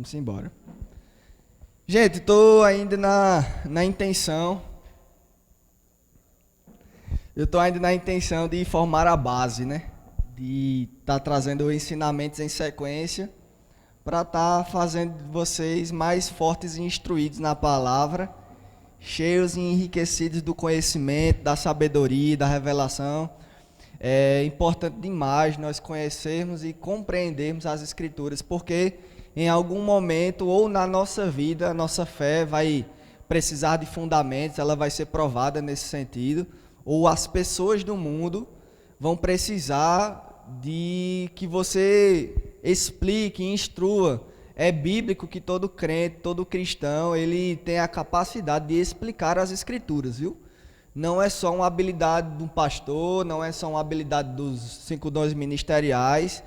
Vamos embora. Gente, estou ainda na intenção. Eu estou ainda na intenção de formar a base, né? De estar trazendo ensinamentos em sequência para estar fazendo vocês mais fortes e instruídos na palavra, cheios e enriquecidos do conhecimento, da sabedoria, da revelação. É importante demais nós conhecermos e compreendermos as Escrituras, porque em algum momento ou na nossa vida, a nossa fé vai precisar de fundamentos, ela vai ser provada nesse sentido, ou as pessoas do mundo vão precisar de que você explique, instrua. É bíblico que todo crente, todo cristão, ele tem a capacidade de explicar as Escrituras, viu? Não é só uma habilidade do pastor, não é só uma habilidade dos 5 dons ministeriais,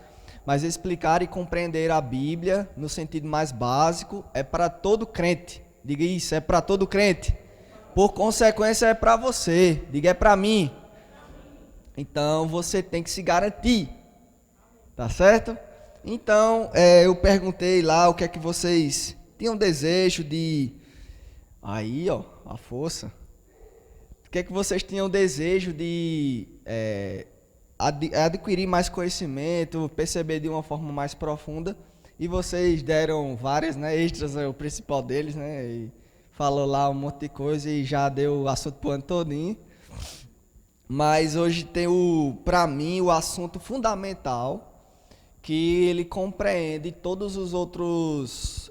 mas explicar e compreender a Bíblia no sentido mais básico é para todo crente. Diga isso, é para todo crente. Por consequência, é para você. Diga, é para mim. Então, você tem que se garantir. Tá certo? Então, eu perguntei lá o que é que vocês tinham desejo de... Aí, ó, a força. O que é que vocês tinham desejo de adquirir mais conhecimento, perceber de uma forma mais profunda, e vocês deram várias, né, extras, o principal deles, né, e falou lá um monte de coisa e já deu o assunto pro ano todinho. Mas hoje tem para mim, o assunto fundamental, que ele compreende todos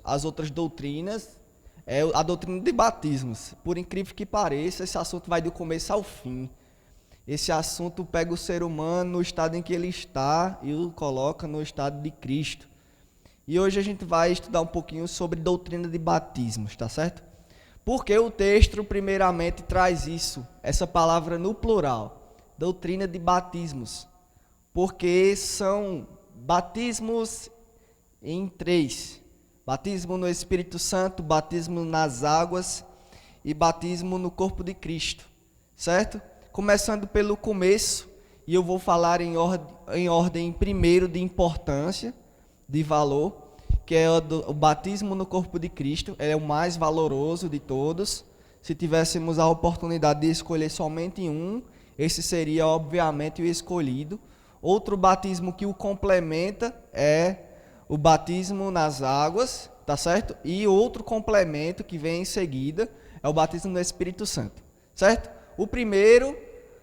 as outras doutrinas, é a doutrina de batismos. Por incrível que pareça, esse assunto vai do começo ao fim. Esse assunto pega o ser humano no estado em que ele está e o coloca no estado de Cristo. E hoje a gente vai estudar um pouquinho sobre doutrina de batismos, tá certo? Porque o texto primeiramente traz isso, essa palavra no plural, doutrina de batismos. Porque são batismos em três: batismo no Espírito Santo, batismo nas águas e batismo no corpo de Cristo, certo? Começando pelo começo, e eu vou falar em ordem primeiro de importância, de valor, que é o batismo no corpo de Cristo. É o mais valoroso de todos. Se tivéssemos a oportunidade de escolher somente um, esse seria obviamente o escolhido. Outro batismo que o complementa é o batismo nas águas, tá certo? E outro complemento que vem em seguida é o batismo no Espírito Santo, certo?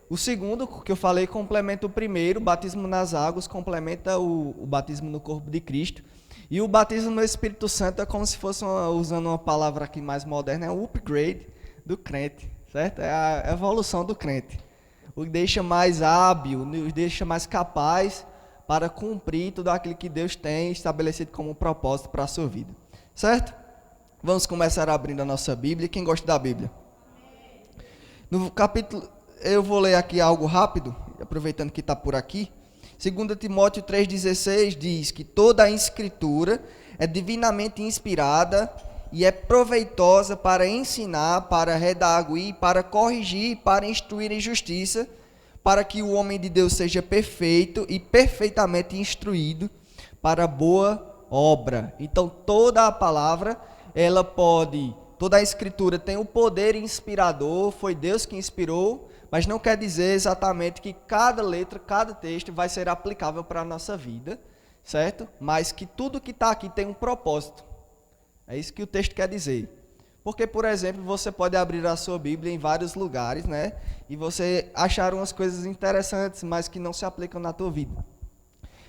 O segundo que eu falei complementa o primeiro, o batismo nas águas complementa o batismo no corpo de Cristo. E o batismo no Espírito Santo é como se fosse, usando uma palavra aqui mais moderna, é um upgrade do crente, certo? É a evolução do crente. O deixa mais hábil, o deixa mais capaz para cumprir tudo aquilo que Deus tem estabelecido como propósito para a sua vida, certo? Vamos começar abrindo a nossa Bíblia. Quem gosta da Bíblia? No capítulo, eu vou ler aqui algo rápido, aproveitando que está por aqui. 2 Timóteo 3,16 diz que toda a Escritura é divinamente inspirada e é proveitosa para ensinar, para redarguir, para corrigir, para instruir em justiça, para que o homem de Deus seja perfeito e perfeitamente instruído para boa obra. Então toda a palavra, toda a Escritura tem o poder inspirador, foi Deus que inspirou, mas não quer dizer exatamente que cada letra, cada texto vai ser aplicável para a nossa vida, certo? Mas que tudo que está aqui tem um propósito. É isso que o texto quer dizer. Porque, por exemplo, você pode abrir a sua Bíblia em vários lugares, né? E você achar umas coisas interessantes, mas que não se aplicam na tua vida.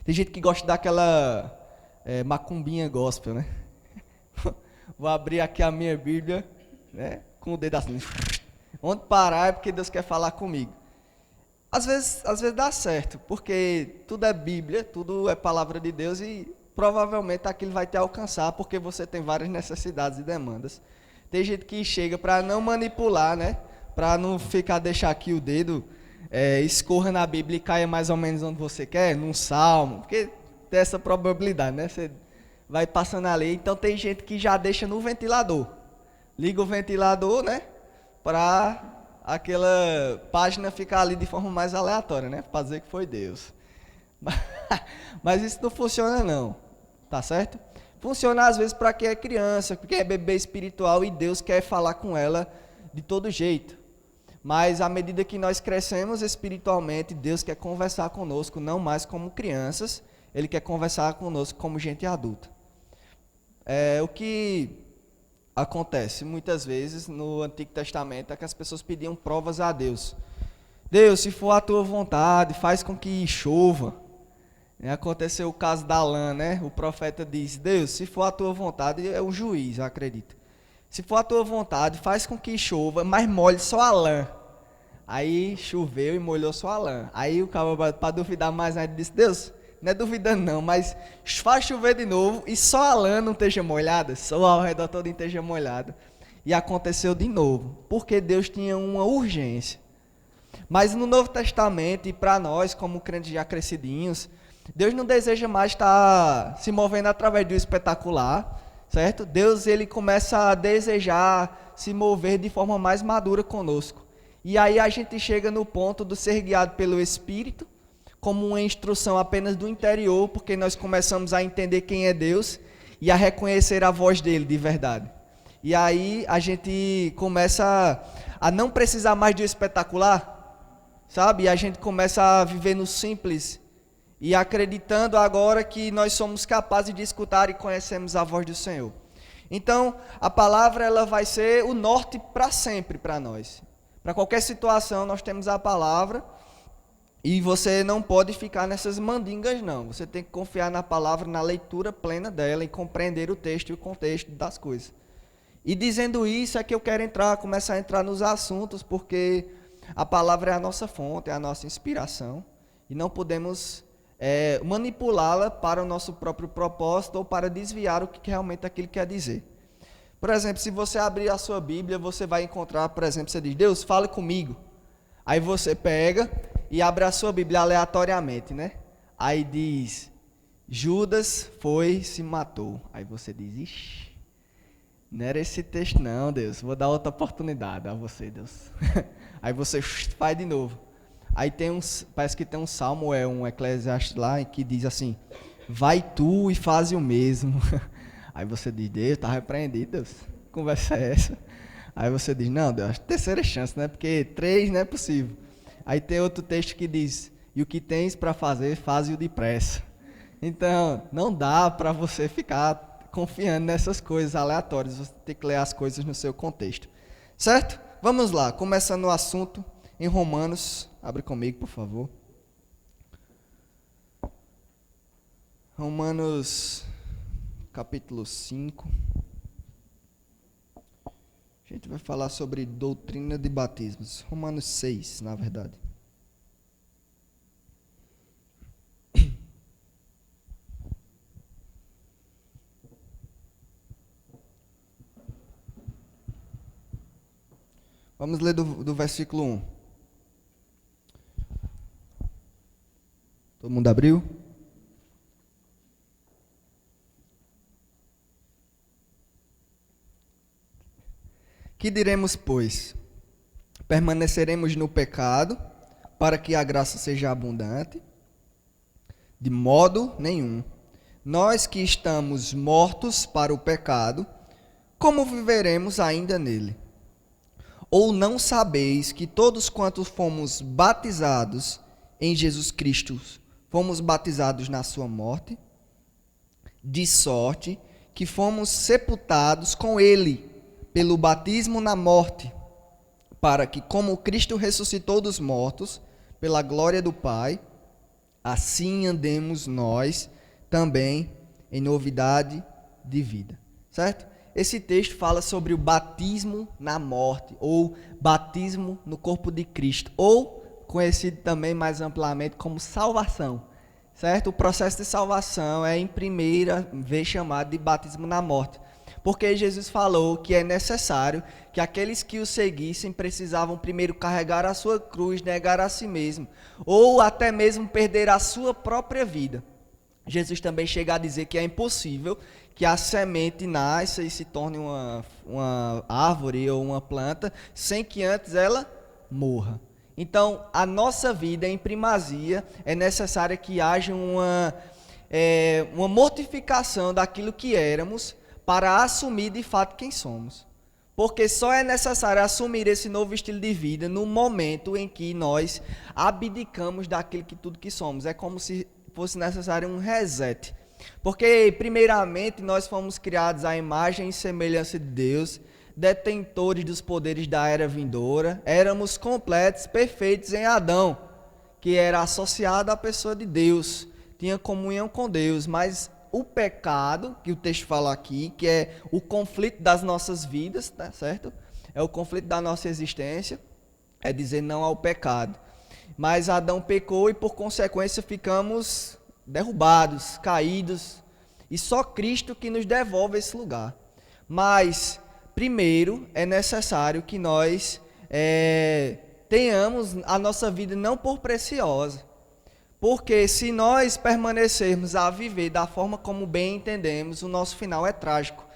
Tem gente que gosta daquela macumbinha gospel, né? Vou abrir aqui a minha Bíblia, né? Com o dedo assim. Onde parar é porque Deus quer falar comigo. Às vezes dá certo, porque tudo é Bíblia, tudo é palavra de Deus e provavelmente aquilo vai te alcançar, porque você tem várias necessidades e demandas. Tem gente que chega para não manipular, né? Para não deixar aqui o dedo escorra na Bíblia e caia mais ou menos onde você quer, num salmo, porque tem essa probabilidade, né? Você vai passando ali. Então tem gente que já deixa no ventilador. Liga o ventilador, né? Para aquela página ficar ali de forma mais aleatória, né? Para dizer que foi Deus. Mas isso não funciona não, tá certo? Funciona às vezes para quem é criança, quem é bebê espiritual e Deus quer falar com ela de todo jeito. Mas à medida que nós crescemos espiritualmente, Deus quer conversar conosco, não mais como crianças, Ele quer conversar conosco como gente adulta. O que acontece muitas vezes no Antigo Testamento é que as pessoas pediam provas a Deus. Deus, se for a tua vontade, faz com que chova. Aconteceu o caso da lã, né? O profeta disse, Deus, se for a tua vontade, é o juiz, eu acredito. Se for a tua vontade, faz com que chova, mas molhe só a lã. Aí choveu e molhou só a lã. Aí o cara, para duvidar mais ainda, disse, Deus, não é duvidando não, mas faz chover de novo e só a lã não esteja molhada, só ao redor todo esteja molhado. E aconteceu de novo, porque Deus tinha uma urgência. Mas no Novo Testamento, e para nós, como crentes já crescidinhos, Deus não deseja mais estar se movendo através do espetacular, certo? Deus, ele começa a desejar se mover de forma mais madura conosco. E aí a gente chega no ponto do ser guiado pelo Espírito, como uma instrução apenas do interior, porque nós começamos a entender quem é Deus e a reconhecer a voz dele de verdade. E aí a gente começa a não precisar mais do espetacular, sabe? E a gente começa a viver no simples e acreditando agora que nós somos capazes de escutar e conhecemos a voz do Senhor. Então, a palavra ela vai ser o norte para sempre para nós. Para qualquer situação, nós temos a palavra e você não pode ficar nessas mandingas, não. Você tem que confiar na palavra, na leitura plena dela e compreender o texto e o contexto das coisas. E dizendo isso é que eu quero começar a entrar nos assuntos, porque a palavra é a nossa fonte, é a nossa inspiração e não podemos manipulá-la para o nosso próprio propósito ou para desviar o que realmente aquilo quer dizer. Por exemplo, se você abrir a sua Bíblia, você vai encontrar, por exemplo, você diz, Deus, fale comigo. Aí você pega e abre a sua Bíblia aleatoriamente, né? Aí diz, Judas foi, se matou. Aí você diz, ixi, não era esse texto não, Deus, vou dar outra oportunidade a você, Deus. Aí você faz de novo. Aí parece que tem um salmo, um Eclesiastes lá, que diz assim, vai tu e faz o mesmo. Aí você diz, Deus, está repreendido, Deus, que conversa é essa? Aí você diz, não, Deus, terceira chance, né? Porque 3 não é possível. Aí tem outro texto que diz, e o que tens para fazer, faze-o depressa. Então, não dá para você ficar confiando nessas coisas aleatórias, você tem que ler as coisas no seu contexto. Certo? Vamos lá, começando o assunto em Romanos, abre comigo, por favor. Romanos, capítulo 5. A gente vai falar sobre doutrina de batismos. Romanos 6, na verdade. Vamos ler do versículo 1. Todo mundo abriu? Que diremos, pois? Permaneceremos no pecado, para que a graça seja abundante? De modo nenhum. Nós que estamos mortos para o pecado, como viveremos ainda nele? Ou não sabeis que todos quantos fomos batizados em Jesus Cristo, fomos batizados na sua morte? De sorte que fomos sepultados com ele, pelo batismo na morte, para que, como Cristo ressuscitou dos mortos, pela glória do Pai, assim andemos nós também em novidade de vida. Certo? Esse texto fala sobre o batismo na morte, ou batismo no corpo de Cristo, ou conhecido também mais amplamente como salvação. Certo? O processo de salvação é em primeira vez chamado de batismo na morte. Porque Jesus falou que é necessário que aqueles que o seguissem precisavam primeiro carregar a sua cruz, negar a si mesmo, ou até mesmo perder a sua própria vida. Jesus também chega a dizer que é impossível que a semente nasça e se torne uma árvore ou uma planta sem que antes ela morra. Então, a nossa vida em primazia é necessária que haja uma mortificação daquilo que éramos para assumir de fato quem somos. Porque só é necessário assumir esse novo estilo de vida no momento em que nós abdicamos daquilo que tudo que somos. É como se fosse necessário um reset. Porque, primeiramente, nós fomos criados à imagem e semelhança de Deus, detentores dos poderes da era vindoura, éramos completos, perfeitos em Adão, que era associado à pessoa de Deus, tinha comunhão com Deus, mas o pecado, que o texto fala aqui, que é o conflito das nossas vidas, tá certo? É o conflito da nossa existência, é dizer não ao pecado. Mas Adão pecou e, por consequência, ficamos derrubados, caídos, e só Cristo que nos devolve esse lugar. Mas, primeiro, é necessário que nós tenhamos a nossa vida não por preciosa, porque se nós permanecermos a viver da forma como bem entendemos, o nosso final é trágico.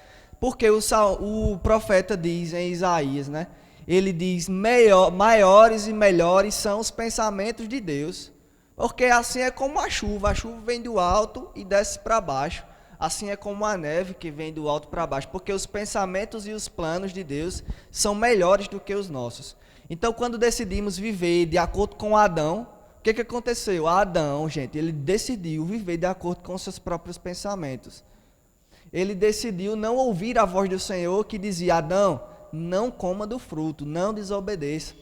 Porque o profeta diz em Isaías, né? Ele diz, maiores e melhores são os pensamentos de Deus. Porque assim é como a chuva vem do alto e desce para baixo. Assim é como a neve que vem do alto para baixo. Porque os pensamentos e os planos de Deus são melhores do que os nossos. Então, quando decidimos viver de acordo com Adão, o que aconteceu? Adão, gente, ele decidiu viver de acordo com seus próprios pensamentos. Ele decidiu não ouvir a voz do Senhor que dizia, Adão, não coma do fruto, não desobedeça.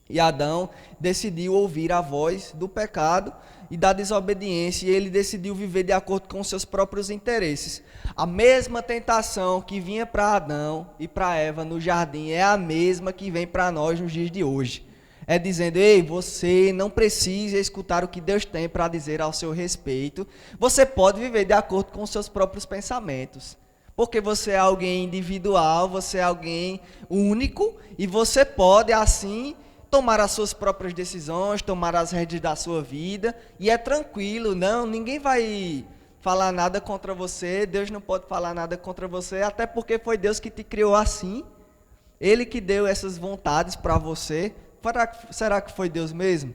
E Adão decidiu ouvir a voz do pecado e da desobediência, e ele decidiu viver de acordo com seus próprios interesses. A mesma tentação que vinha para Adão e para Eva no jardim é a mesma que vem para nós nos dias de hoje. É dizendo, ei, você não precisa escutar o que Deus tem para dizer ao seu respeito. Você pode viver de acordo com os seus próprios pensamentos. Porque você é alguém individual, você é alguém único, e você pode, assim, tomar as suas próprias decisões, tomar as rédeas da sua vida, e é tranquilo, não, ninguém vai falar nada contra você, Deus não pode falar nada contra você, até porque foi Deus que te criou assim, Ele que deu essas vontades para você. Será que foi Deus mesmo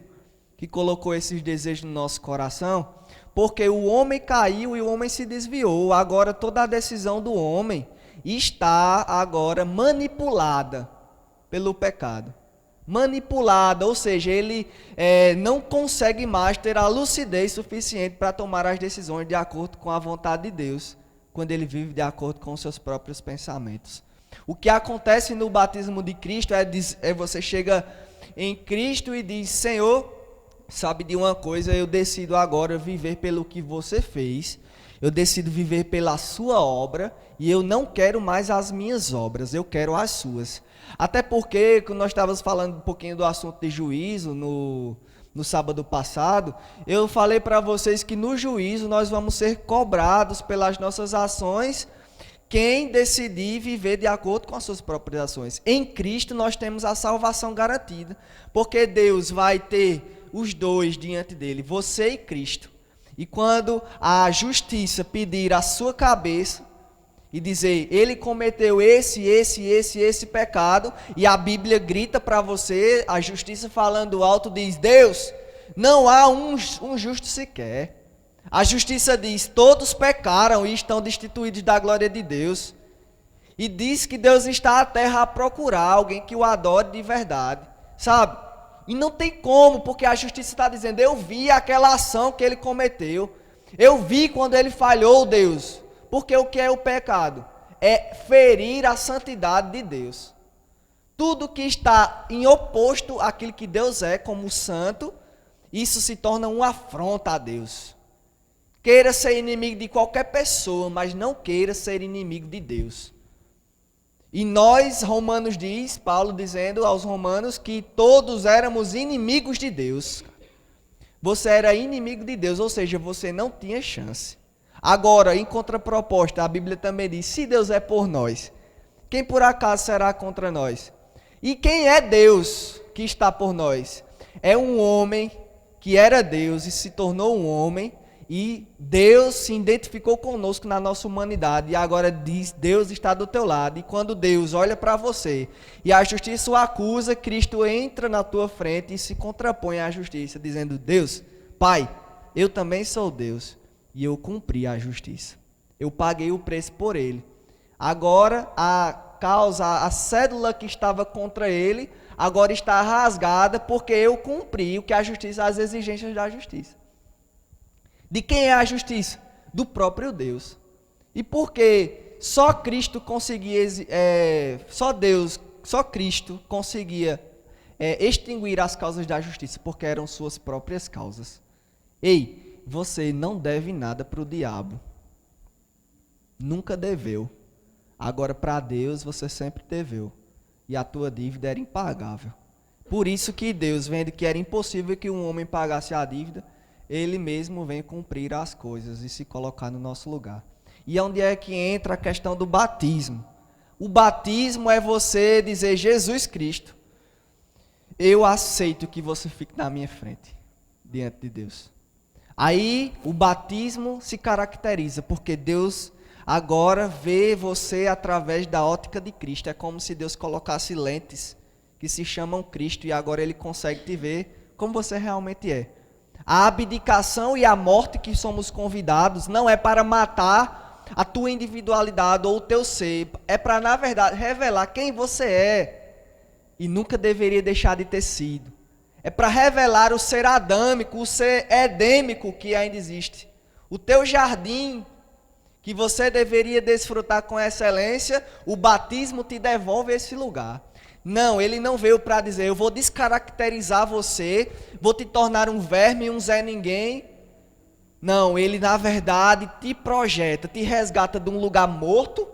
que colocou esses desejos no nosso coração? Porque o homem caiu e o homem se desviou. Agora toda a decisão do homem está agora manipulada pelo pecado. Manipulada, ou seja, ele não consegue mais ter a lucidez suficiente para tomar as decisões de acordo com a vontade de Deus, quando ele vive de acordo com os seus próprios pensamentos. O que acontece no batismo de Cristo é você chega em Cristo e diz, Senhor, sabe de uma coisa, eu decido agora viver pelo que você fez, eu decido viver pela sua obra, e eu não quero mais as minhas obras, eu quero as suas. Até porque, quando nós estávamos falando um pouquinho do assunto de juízo no sábado passado, eu falei para vocês que no juízo nós vamos ser cobrados pelas nossas ações, quem decidir viver de acordo com as suas próprias ações. Em Cristo nós temos a salvação garantida, porque Deus vai ter os dois diante dele, você e Cristo. E quando a justiça pedir a sua cabeça e dizer, ele cometeu esse pecado, e a Bíblia grita para você, a justiça falando alto diz, Deus, não há um justo sequer. A justiça diz, todos pecaram e estão destituídos da glória de Deus. E diz que Deus está à terra a procurar alguém que o adore de verdade, sabe? E não tem como, porque a justiça está dizendo, eu vi aquela ação que ele cometeu. Eu vi quando ele falhou, Deus. Porque o que é o pecado? É ferir a santidade de Deus. Tudo que está em oposto àquilo que Deus é como santo, isso se torna uma afronta a Deus. Queira ser inimigo de qualquer pessoa, mas não queira ser inimigo de Deus. E nós, Romanos diz, Paulo dizendo aos romanos que todos éramos inimigos de Deus. Você era inimigo de Deus, ou seja, você não tinha chance. Agora, em contraproposta, a Bíblia também diz, se Deus é por nós, quem por acaso será contra nós? E quem é Deus que está por nós? É um homem que era Deus e se tornou um homem, e Deus se identificou conosco na nossa humanidade, e agora diz, Deus está do teu lado, e quando Deus olha para você, e a justiça o acusa, Cristo entra na tua frente e se contrapõe à justiça, dizendo, Deus, Pai, eu também sou Deus, e eu cumpri a justiça. Eu paguei o preço por ele. Agora a causa, a cédula que estava contra ele, agora está rasgada porque eu cumpri o que a justiça, as exigências da justiça. De quem é a justiça? Do próprio Deus. E porque só Cristo conseguia, só Cristo conseguia extinguir as causas da justiça, porque eram suas próprias causas. Ei, você não deve nada para o diabo. Nunca deveu. Agora, para Deus, você sempre deveu. E a tua dívida era impagável. Por isso que Deus, vendo que era impossível que um homem pagasse a dívida, ele mesmo vem cumprir as coisas e se colocar no nosso lugar. E onde é que entra a questão do batismo? O batismo é você dizer: Jesus Cristo, eu aceito que você fique na minha frente, diante de Deus. Aí o batismo se caracteriza, porque Deus agora vê você através da ótica de Cristo. É como se Deus colocasse lentes que se chamam Cristo e agora Ele consegue te ver como você realmente é. A abdicação e a morte que somos convidados não é para matar a tua individualidade ou o teu ser. É para, na verdade, revelar quem você é e nunca deveria deixar de ter sido. É para revelar o ser adâmico, o ser edêmico que ainda existe. O teu jardim que você deveria desfrutar com excelência, o batismo te devolve a esse lugar. Não, ele não veio para dizer: eu vou descaracterizar você, vou te tornar um verme, um Zé Ninguém. Não, ele na verdade te projeta, te resgata de um lugar morto,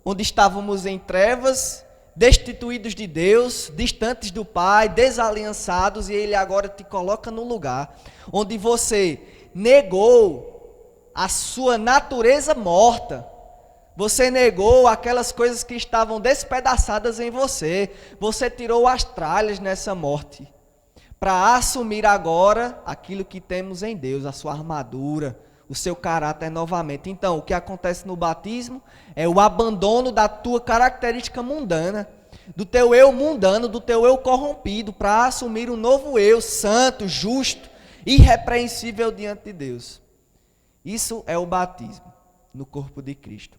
onde estávamos em trevas, destituídos de Deus, distantes do Pai, desaliançados, e ele agora te coloca no lugar onde você negou a sua natureza morta. Você negou aquelas coisas que estavam despedaçadas em você. Você tirou as tralhas nessa morte para assumir agora aquilo que temos em Deus, a sua armadura, o seu caráter novamente. Então, o que acontece no batismo é o abandono da tua característica mundana, do teu eu mundano, do teu eu corrompido, para assumir um novo eu, santo, justo, irrepreensível diante de Deus. Isso é o batismo no corpo de Cristo.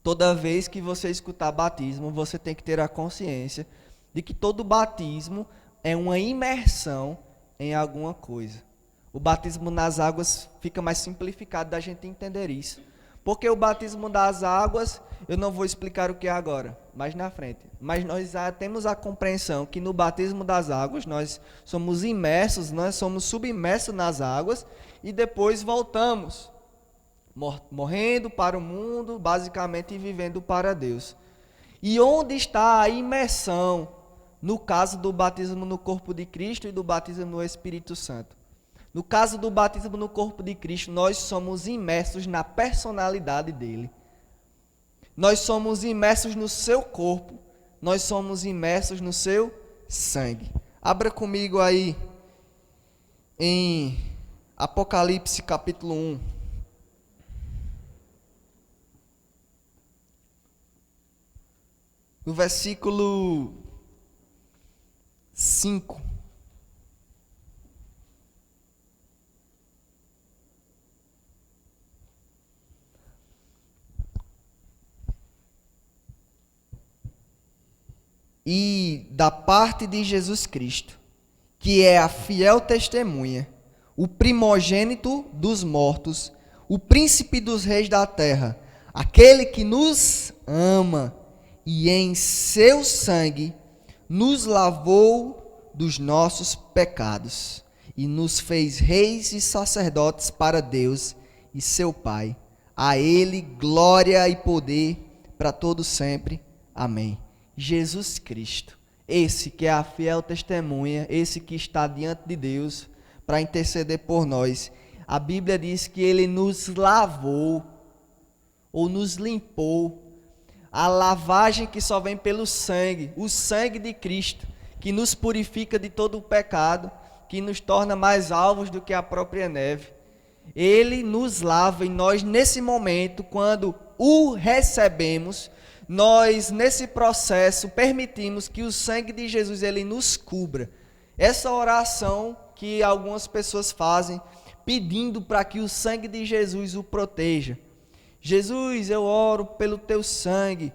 Toda vez que você escutar batismo, você tem que ter a consciência de que todo batismo é uma imersão em alguma coisa. O batismo nas águas fica mais simplificado da gente entender isso. Porque o batismo das águas, eu não vou explicar o que é agora, mais na frente. Mas nós já temos a compreensão que no batismo das águas, nós somos imersos, nós somos submersos nas águas e depois voltamos, morrendo para o mundo, basicamente, e vivendo para Deus. E onde está a imersão, no caso do batismo no corpo de Cristo e do batismo no Espírito Santo? No caso do batismo no corpo de Cristo, nós somos imersos na personalidade dele. Nós somos imersos no seu corpo, nós somos imersos no seu sangue. Abra comigo aí em Apocalipse capítulo 1. No versículo 5. E da parte de Jesus Cristo, que é a fiel testemunha, o primogênito dos mortos, o príncipe dos reis da terra, aquele que nos ama e em seu sangue nos lavou dos nossos pecados e nos fez reis e sacerdotes para Deus e seu Pai. A ele glória e poder para todo sempre. Amém. Jesus Cristo, esse que é a fiel testemunha, esse que está diante de Deus para interceder por nós. A Bíblia diz que ele nos lavou ou nos limpou. A lavagem que só vem pelo sangue, o sangue de Cristo, que nos purifica de todo o pecado, que nos torna mais alvos do que a própria neve. Ele nos lava e nós, nesse momento, quando o recebemos, nós, nesse processo, permitimos que o sangue de Jesus ele nos cubra. Essa oração que algumas pessoas fazem, pedindo para que o sangue de Jesus o proteja. Jesus, eu oro pelo teu sangue,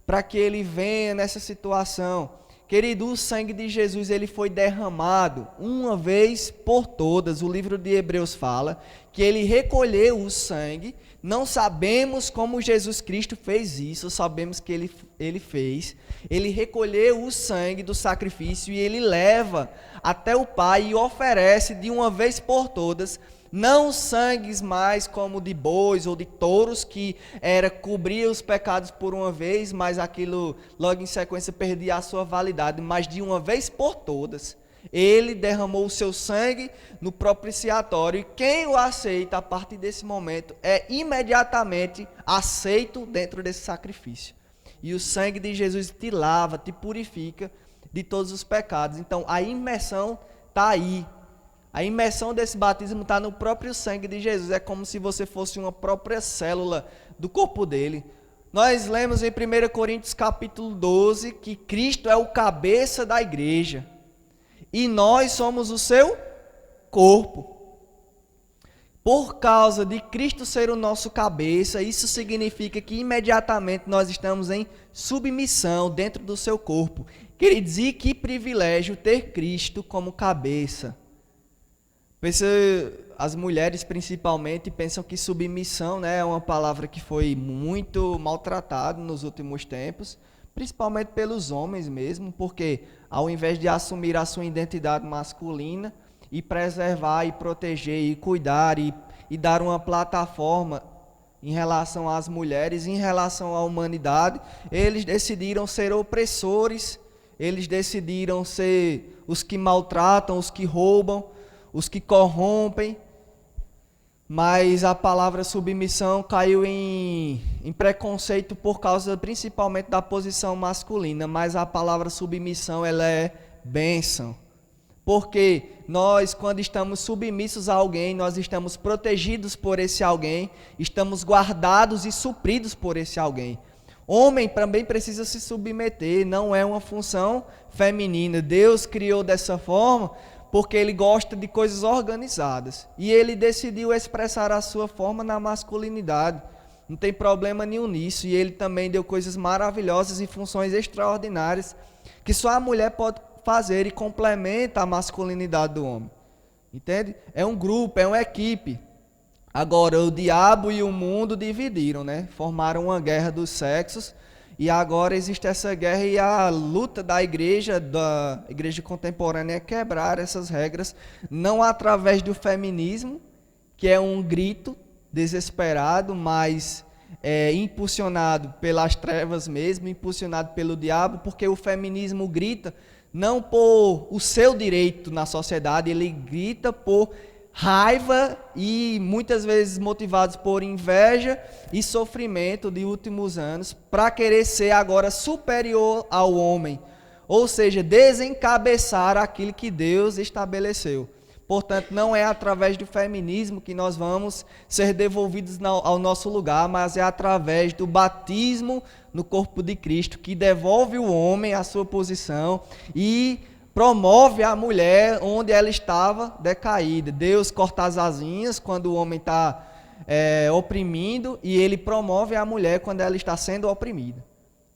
para que ele venha nessa situação. Querido, o sangue de Jesus, ele foi derramado uma vez por todas. O livro de Hebreus fala que ele recolheu o sangue. Não sabemos como Jesus Cristo fez isso, sabemos que ele fez. Ele recolheu o sangue do sacrifício e ele leva até o Pai e oferece de uma vez por todas, não sangues mais como de bois ou de touros, que era cobrir os pecados por uma vez, mas aquilo logo em sequência perdia a sua validade, mas de uma vez por todas. Ele derramou o seu sangue no propiciatório e quem o aceita a partir desse momento é imediatamente aceito dentro desse sacrifício. E o sangue de Jesus te lava, te purifica de todos os pecados. Então a imersão está aí. A imersão desse batismo está no próprio sangue de Jesus. É como se você fosse uma própria célula do corpo dele. Nós lemos em 1 Coríntios capítulo 12 que Cristo é o cabeça da igreja. E nós somos o seu corpo. Por causa de Cristo ser o nosso cabeça, isso significa que imediatamente nós estamos em submissão dentro do seu corpo. Queridos, e que privilégio ter Cristo como cabeça. As mulheres principalmente pensam que submissão, né, é uma palavra que foi muito maltratada nos últimos tempos, principalmente pelos homens mesmo, porque ao invés de assumir a sua identidade masculina e preservar e proteger e cuidar e dar uma plataforma em relação às mulheres, em relação à humanidade, eles decidiram ser opressores, eles decidiram ser os que maltratam, os que roubam, os que corrompem, mas a palavra submissão caiu em preconceito por causa principalmente da posição masculina, mas a palavra submissão ela é bênção, porque nós quando estamos submissos a alguém, nós estamos protegidos por esse alguém, estamos guardados e supridos por esse alguém. Homem também precisa se submeter, não é uma função feminina, Deus criou dessa forma, porque ele gosta de coisas organizadas. E ele decidiu expressar a sua forma na masculinidade. Não tem problema nenhum nisso. E ele também deu coisas maravilhosas e funções extraordinárias que só a mulher pode fazer e complementa a masculinidade do homem. Entende? É um grupo, é uma equipe. Agora, o diabo e o mundo dividiram, né? Formaram uma guerra dos sexos. E agora existe essa guerra e a luta da igreja contemporânea é quebrar essas regras, não através do feminismo, que é um grito desesperado, mas impulsionado pelas trevas mesmo, impulsionado pelo diabo, porque o feminismo grita não por o seu direito na sociedade, ele grita por raiva e muitas vezes motivados por inveja e sofrimento de últimos anos para querer ser agora superior ao homem, ou seja, desencabeçar aquilo que Deus estabeleceu. Portanto, não é através do feminismo que nós vamos ser devolvidos ao nosso lugar, mas é através do batismo no corpo de Cristo que devolve o homem à sua posição e promove a mulher onde ela estava decaída. Deus corta as asinhas quando o homem está oprimindo e ele promove a mulher quando ela está sendo oprimida.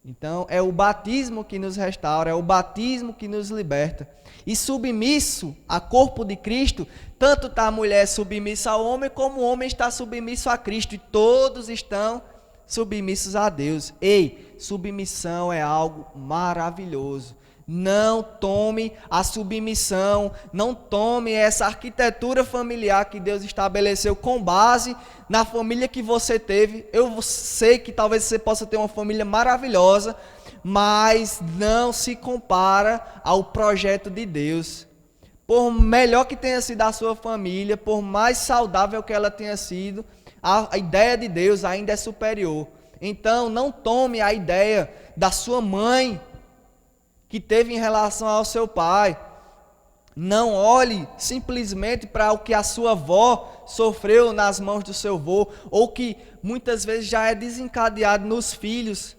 Então é o batismo que nos restaura, é o batismo que nos liberta. E submisso a corpo de Cristo, tanto está a mulher submissa ao homem como o homem está submisso a Cristo e todos estão submissos a Deus. Ei, submissão é algo maravilhoso. Não tome a submissão, não tome essa arquitetura familiar que Deus estabeleceu com base na família que você teve. Eu sei que talvez você possa ter uma família maravilhosa, mas não se compara ao projeto de Deus. Por melhor que tenha sido a sua família, por mais saudável que ela tenha sido, a ideia de Deus ainda é superior. Então não tome a ideia da sua mãe que teve em relação ao seu pai. Não olhe simplesmente para o que a sua avó sofreu nas mãos do seu avô, ou que muitas vezes já é desencadeado nos filhos,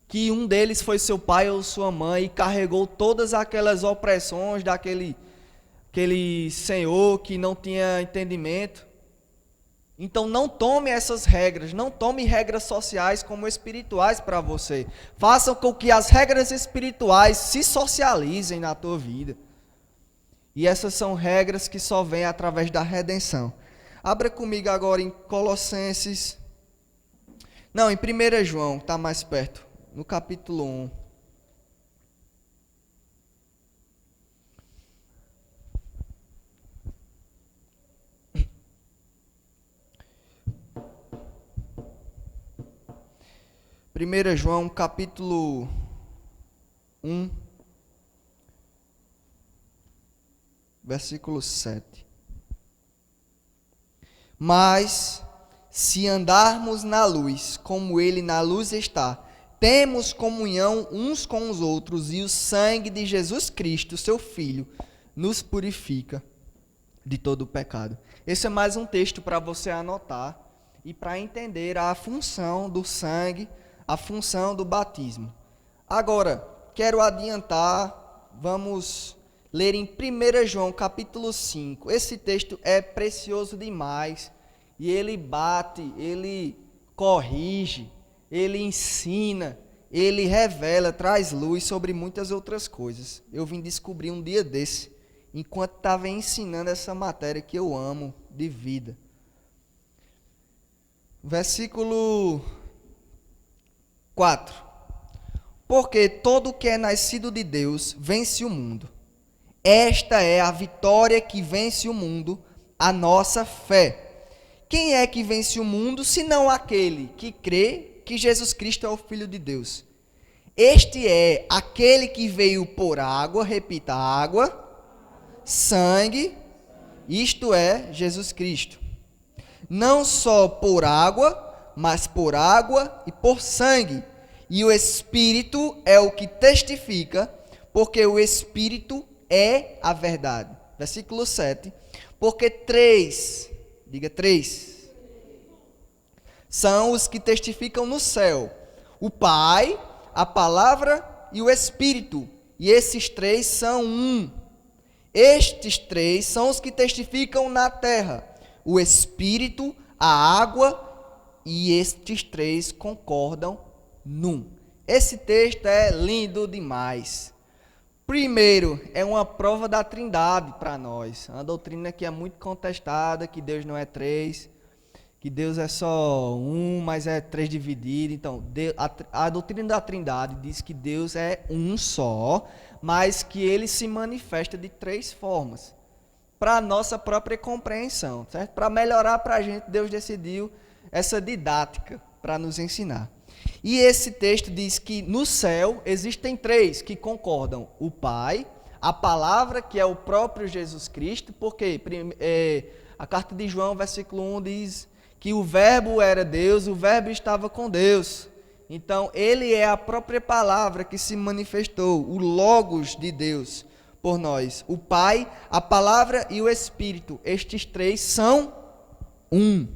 que um deles foi seu pai ou sua mãe e carregou todas aquelas opressões, aquele senhor que não tinha entendimento. Então não tome essas regras, não tome regras sociais como espirituais para você. Façam com que as regras espirituais se socializem na tua vida. E essas são regras que só vêm através da redenção. Abra comigo agora em Colossenses. Não, em 1 João, está mais perto, no capítulo 1. Primeira João, capítulo 1, versículo 7. Mas, se andarmos na luz, como Ele na luz está, temos comunhão uns com os outros, e o sangue de Jesus Cristo, seu Filho, nos purifica de todo o pecado. Esse é mais um texto para você anotar e para entender a função do sangue, a função do batismo. Agora, quero adiantar, vamos ler em 1 João capítulo 5. Esse texto é precioso demais e ele bate, ele corrige, ele ensina, ele revela, traz luz sobre muitas outras coisas. Eu vim descobrir um dia desse, enquanto estava ensinando essa matéria que eu amo de vida. Versículo 4. Porque todo que é nascido de Deus vence o mundo. Esta é a vitória que vence o mundo, a nossa fé. Quem é que vence o mundo, senão aquele que crê que Jesus Cristo é o Filho de Deus? Este é aquele que veio por água, repita, água, sangue, isto é, Jesus Cristo. Não só por água, mas por água e por sangue. E o Espírito é o que testifica, porque o Espírito é a verdade. Versículo 7. Porque três, diga três, são os que testificam no céu: o Pai, a Palavra e o Espírito. E esses três são um. Estes três são os que testificam na terra: o Espírito, a água, e estes três concordam num. Esse texto é lindo demais. Primeiro, é uma prova da Trindade para nós. Uma doutrina que é muito contestada, que Deus não é três, que Deus é só um, mas é três dividido. Então, a doutrina da Trindade diz que Deus é um só, mas que ele se manifesta de três formas, para a nossa própria compreensão, certo? Para melhorar para a gente, Deus decidiu essa didática para nos ensinar. E esse texto diz que no céu existem três que concordam: o Pai, a Palavra, que é o próprio Jesus Cristo, porque a carta de João, versículo 1, diz que o Verbo era Deus, o Verbo estava com Deus. Então, ele é a própria Palavra que se manifestou, o Logos de Deus por nós. O Pai, a Palavra e o Espírito, estes três são um.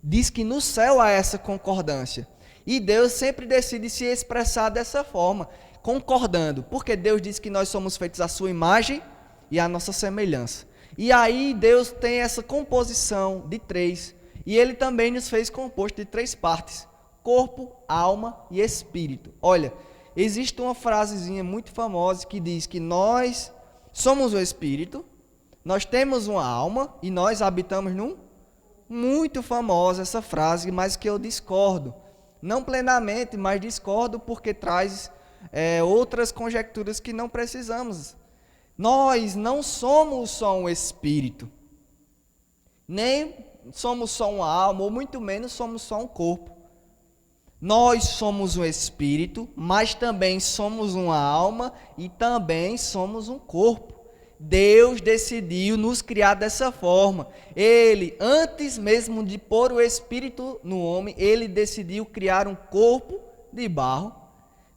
Diz que no céu há essa concordância. E Deus sempre decide se expressar dessa forma, concordando, porque Deus diz que nós somos feitos à sua imagem e à nossa semelhança. E aí Deus tem essa composição de três, e Ele também nos fez composto de três partes: corpo, alma e espírito. Olha, existe uma frasezinha muito famosa que diz que nós somos o espírito, nós temos uma alma e nós habitamos num... Muito famosa essa frase, mas que eu discordo. Não plenamente, mas discordo porque traz outras conjecturas que não precisamos. Nós não somos só um espírito, nem somos só uma alma, ou muito menos somos só um corpo. Nós somos um espírito, mas também somos uma alma e também somos um corpo. Deus decidiu nos criar dessa forma. Ele, antes mesmo de pôr o Espírito no homem, ele decidiu criar um corpo de barro.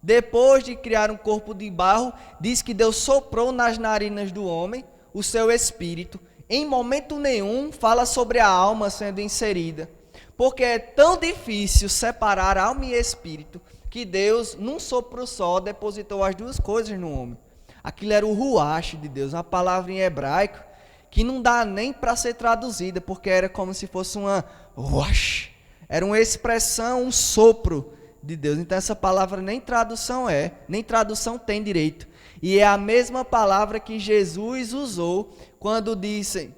Depois de criar um corpo de barro, diz que Deus soprou nas narinas do homem o seu Espírito. Em momento nenhum fala sobre a alma sendo inserida, porque é tão difícil separar alma e Espírito, que Deus, num sopro só, depositou as duas coisas no homem. Aquilo era o ruach de Deus, uma palavra em hebraico que não dá nem para ser traduzida, porque era como se fosse uma ruach, era uma expressão, um sopro de Deus. Então essa palavra nem tradução tem direito. E é a mesma palavra que Jesus usou quando disse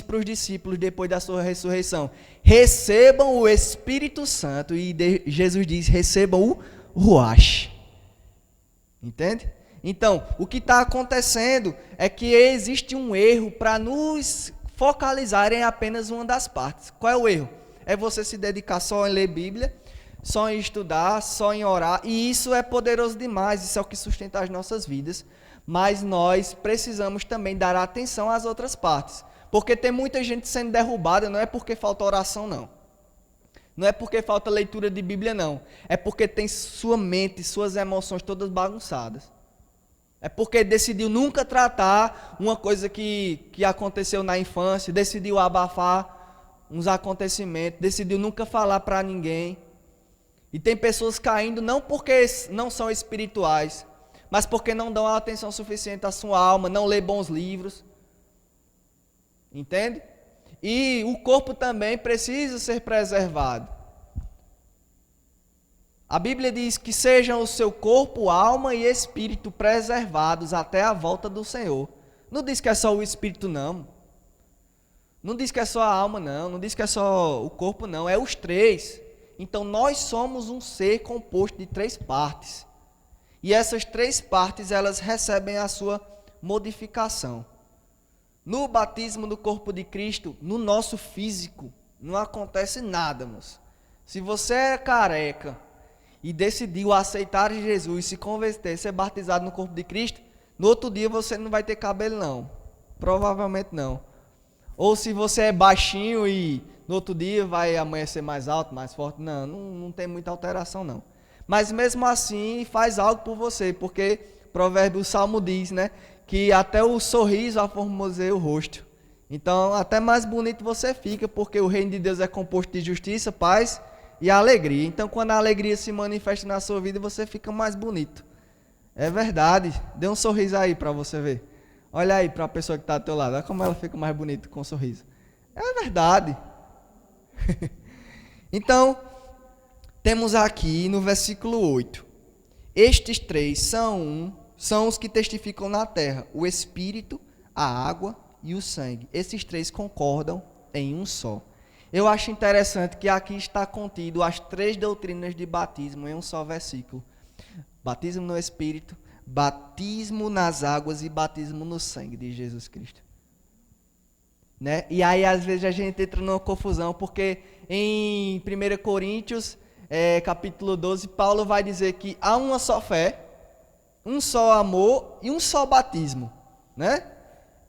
para os discípulos depois da sua ressurreição: recebam o Espírito Santo. E Jesus diz: recebam o ruach. Entende? Então, o que está acontecendo é que existe um erro para nos focalizar em apenas uma das partes. Qual é o erro? É você se dedicar só em ler Bíblia, só em estudar, só em orar, e isso é poderoso demais, isso é o que sustenta as nossas vidas, mas nós precisamos também dar atenção às outras partes, porque tem muita gente sendo derrubada, não é porque falta oração, não. Não é porque falta leitura de Bíblia, não. É porque tem sua mente, suas emoções todas bagunçadas. É porque decidiu nunca tratar uma coisa que aconteceu na infância, decidiu abafar uns acontecimentos, decidiu nunca falar para ninguém. E tem pessoas caindo não porque não são espirituais, mas porque não dão a atenção suficiente à sua alma, não lê bons livros. Entende? E o corpo também precisa ser preservado. A Bíblia diz que sejam o seu corpo, alma e espírito preservados até a volta do Senhor. Não diz que é só o espírito, não. Não diz que é só a alma, não. Não diz que é só o corpo, não. É os três. Então nós somos um ser composto de 3 partes. E essas 3 partes, elas recebem a sua modificação. No batismo do corpo de Cristo, no nosso físico, não acontece nada, moço. Se você é careca e decidiu aceitar Jesus, se converter, ser batizado no corpo de Cristo, no outro dia você não vai ter cabelo, não. Provavelmente não. Ou se você é baixinho e no outro dia vai amanhecer mais alto, mais forte, não tem muita alteração, não. Mas mesmo assim, faz algo por você, porque o Salmo diz, né, que até o sorriso aformoseia o rosto. Então, até mais bonito você fica, porque o reino de Deus é composto de justiça, paz e alegria. Então, quando a alegria se manifesta na sua vida, você fica mais bonito. É verdade. Dê um sorriso aí para você ver. Olha aí para a pessoa que está do teu lado. Olha como ela fica mais bonita com um sorriso. É verdade. Então, temos aqui no versículo 8. Estes 3 são os que testificam na terra: o Espírito, a água e o sangue. Esses 3 concordam em um só. Eu acho interessante que aqui está contido as 3 doutrinas de batismo em um só versículo: batismo no Espírito, batismo nas águas e batismo no sangue de Jesus Cristo. Né? E aí às vezes a gente entra numa confusão, porque em 1 Coríntios, capítulo 12, Paulo vai dizer que há uma só fé, um só amor e um só batismo, né?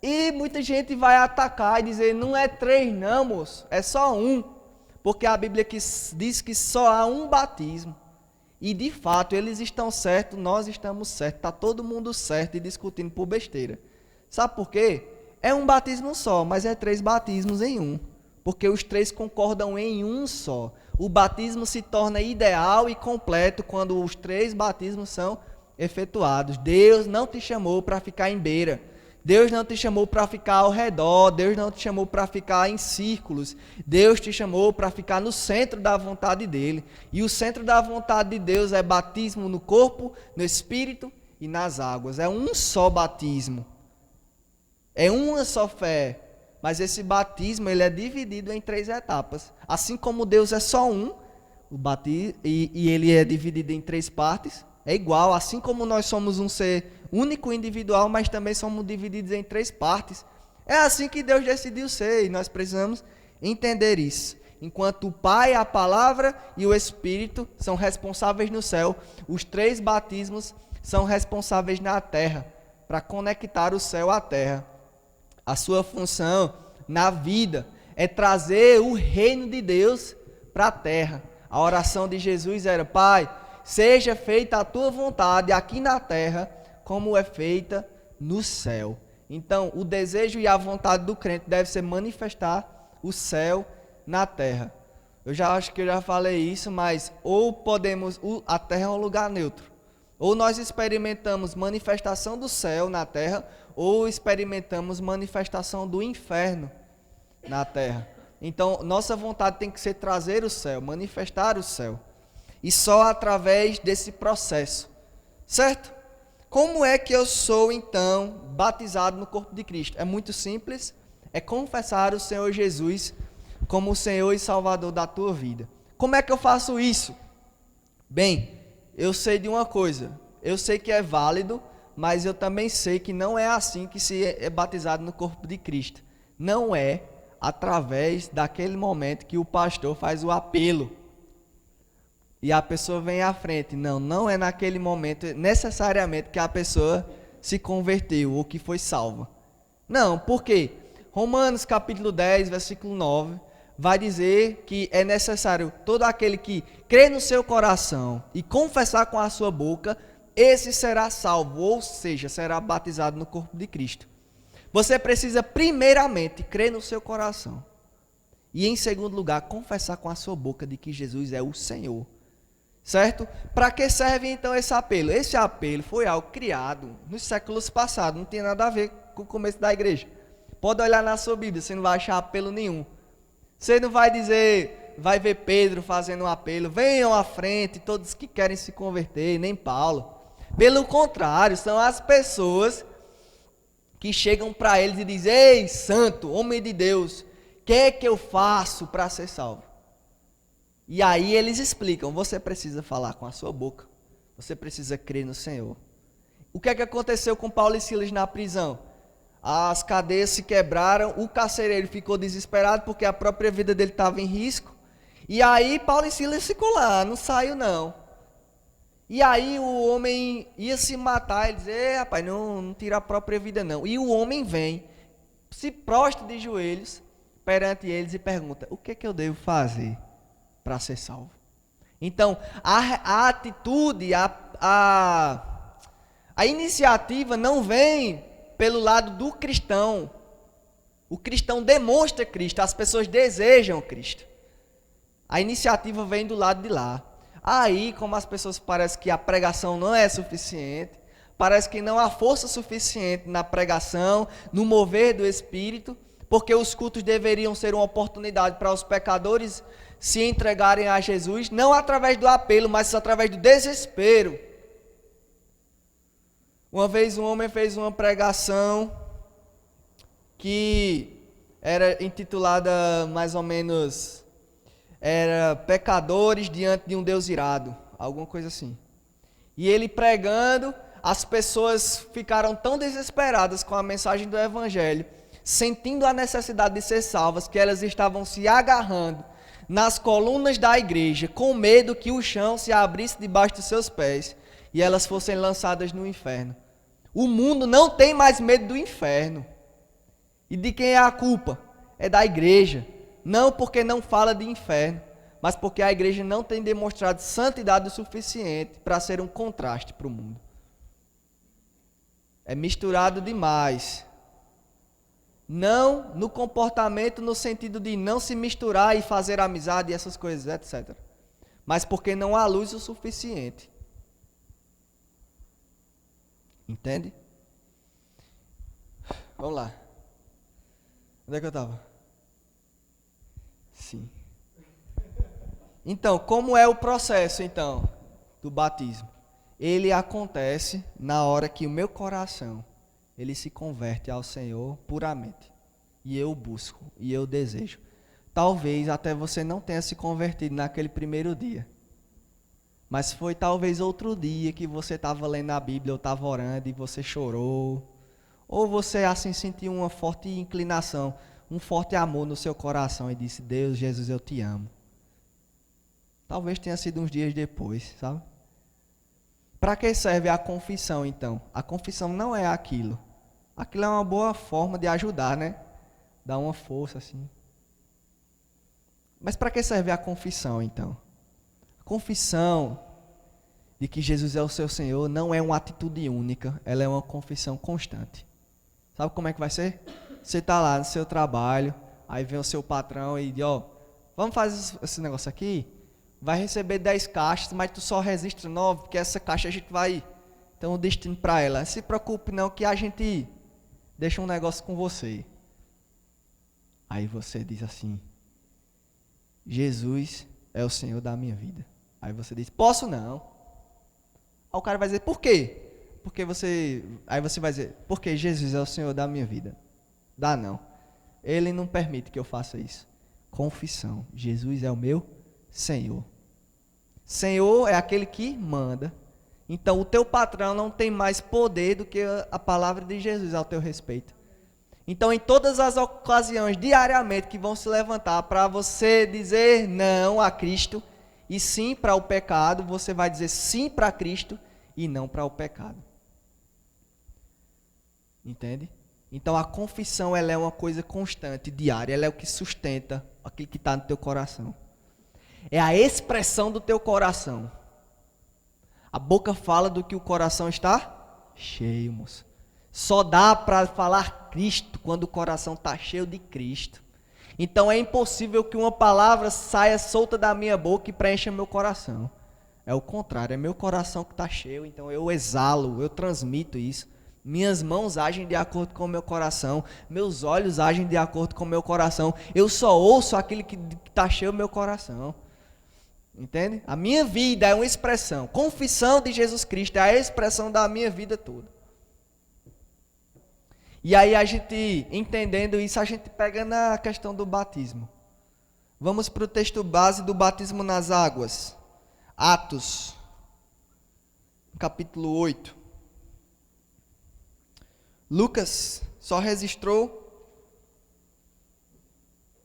E muita gente vai atacar e dizer: não é 3 não, moço, é só um, porque a Bíblia diz que só há um batismo. E de fato eles estão certos, nós estamos certos, está todo mundo certo e discutindo por besteira. Sabe por quê? É um batismo só, mas é 3 batismos em um, porque os 3 concordam em um só. O batismo se torna ideal e completo quando os 3 batismos são efetuados. Deus não te chamou para ficar em beira. Deus não te chamou para ficar ao redor. Deus não te chamou para ficar em círculos. Deus te chamou para ficar no centro da vontade dele. E o centro da vontade de Deus é batismo no corpo, no espírito e nas águas. É um só batismo. É uma só fé. Mas esse batismo ele é dividido em 3 etapas. Assim como Deus é só um, e ele é dividido em 3 partes, é igual. Assim como nós somos um ser único e individual, mas também somos divididos em 3 partes. É assim que Deus decidiu ser, e nós precisamos entender isso. Enquanto o Pai, a Palavra e o Espírito são responsáveis no céu, os 3 batismos são responsáveis na terra, para conectar o céu à terra. A sua função na vida é trazer o reino de Deus para a terra. A oração de Jesus era: Pai, seja feita a tua vontade aqui na terra, como é feita no céu. Então, o desejo e a vontade do crente deve ser manifestar o céu na terra. Eu já acho que eu já falei isso, mas a terra é um lugar neutro. Ou nós experimentamos manifestação do céu na terra, ou experimentamos manifestação do inferno na terra. Então, nossa vontade tem que ser trazer o céu, manifestar o céu. E só através desse processo. Certo? Como é que eu sou, então, batizado no corpo de Cristo? É muito simples. É confessar o Senhor Jesus como o Senhor e Salvador da tua vida. Como é que eu faço isso? Bem, eu sei de uma coisa. Eu sei que é válido, mas eu também sei que não é assim que se é batizado no corpo de Cristo. Não é através daquele momento que o pastor faz o apelo e a pessoa vem à frente. Não é naquele momento necessariamente que a pessoa se converteu ou que foi salva. Não, por quê? Romanos capítulo 10, versículo 9, vai dizer que é necessário todo aquele que crê no seu coração e confessar com a sua boca, esse será salvo, ou seja, será batizado no corpo de Cristo. Você precisa primeiramente crer no seu coração e em segundo lugar confessar com a sua boca de que Jesus é o Senhor. Certo? Para que serve então esse apelo? Esse apelo foi algo criado nos séculos passados, não tem nada a ver com o começo da igreja. Pode olhar na sua Bíblia, você não vai achar apelo nenhum. Você não vai dizer, vai ver Pedro fazendo um apelo, venham à frente todos que querem se converter, nem Paulo. Pelo contrário, são as pessoas que chegam para eles e dizem, ei, santo, homem de Deus, o que é que eu faço para ser salvo? E aí eles explicam, você precisa falar com a sua boca, você precisa crer no Senhor. O que é que aconteceu com Paulo e Silas na prisão? As cadeias se quebraram, o carcereiro ficou desesperado porque a própria vida dele estava em risco. E aí Paulo e Silas ficou lá, não saiu não. E aí o homem ia se matar, ele dizia, rapaz, não tira a própria vida não. E o homem vem, se prostra de joelhos perante eles e pergunta, o que é que eu devo fazer para ser salvo? Então, a atitude, a iniciativa não vem pelo lado do cristão. O cristão demonstra Cristo, as pessoas desejam Cristo. A iniciativa vem do lado de lá. Aí, como as pessoas parecem que a pregação não é suficiente, parece que não há força suficiente na pregação, no mover do Espírito, porque os cultos deveriam ser uma oportunidade para os pecadores se entregarem a Jesus, não através do apelo, mas através do desespero. Uma vez um homem fez uma pregação que era intitulada mais ou menos, era pecadores diante de um Deus irado, alguma coisa assim. E ele pregando, as pessoas ficaram tão desesperadas com a mensagem do Evangelho, sentindo a necessidade de ser salvas, que elas estavam se agarrando nas colunas da igreja, com medo que o chão se abrisse debaixo dos seus pés e elas fossem lançadas no inferno. O mundo não tem mais medo do inferno. E de quem é a culpa? É da igreja. Não porque não fala de inferno, mas porque a igreja não tem demonstrado santidade o suficiente para ser um contraste para o mundo. É misturado demais. Não no comportamento, no sentido de não se misturar e fazer amizade e essas coisas, etc. Mas porque não há luz o suficiente. Entende? Vamos lá. Onde é que eu estava? Sim. Então, como é o processo, então, do batismo? Ele acontece na hora que o meu coração, ele se converte ao Senhor puramente. E eu busco, e eu desejo. Talvez até você não tenha se convertido naquele primeiro dia. Mas foi talvez outro dia que você estava lendo a Bíblia, ou estava orando e você chorou. Ou você assim sentiu uma forte inclinação, um forte amor no seu coração e disse, Deus, Jesus, eu te amo. Talvez tenha sido uns dias depois, sabe? Para que serve a confissão, então? A confissão não é aquilo. Aquilo é uma boa forma de ajudar, né? Dar uma força, assim. Mas para que serve a confissão, então? A confissão de que Jesus é o seu Senhor não é uma atitude única, ela é uma confissão constante. Sabe como é que vai ser? Você está lá no seu trabalho, aí vem o seu patrão e diz, ó, vamos fazer esse negócio aqui? Vai receber 10 caixas, mas tu só registra 9, porque essa caixa a gente vai Então o destino para ela, se preocupe não que a gente deixa um negócio com você. Aí você diz assim, Jesus é o Senhor da minha vida. Aí você diz, posso não. Aí o cara vai dizer, por quê? Aí você vai dizer, porque Jesus é o Senhor da minha vida. Dá não. Ele não permite que eu faça isso. Confissão. Jesus é o meu Senhor. Senhor é aquele que manda. Então o teu patrão não tem mais poder do que a palavra de Jesus ao teu respeito. Então em todas as ocasiões, diariamente, que vão se levantar para você dizer não a Cristo e sim para o pecado, você vai dizer sim para Cristo e não para o pecado. Entende? Então a confissão ela é uma coisa constante, diária, ela é o que sustenta aquilo que está no teu coração. É a expressão do teu coração. A boca fala do que o coração está cheio, moço. Só dá para falar Cristo quando o coração está cheio de Cristo. Então é impossível que uma palavra saia solta da minha boca e preencha meu coração. É o contrário, é meu coração que está cheio, então eu exalo, eu transmito isso. Minhas mãos agem de acordo com o meu coração, meus olhos agem de acordo com o meu coração. Eu só ouço aquilo que está cheio do meu coração. Entende? A minha vida é uma expressão. Confissão de Jesus Cristo é a expressão da minha vida toda. E aí a gente, entendendo isso, a gente pega na questão do batismo. Vamos para o texto base do batismo nas águas. Atos, capítulo 8. Lucas só registrou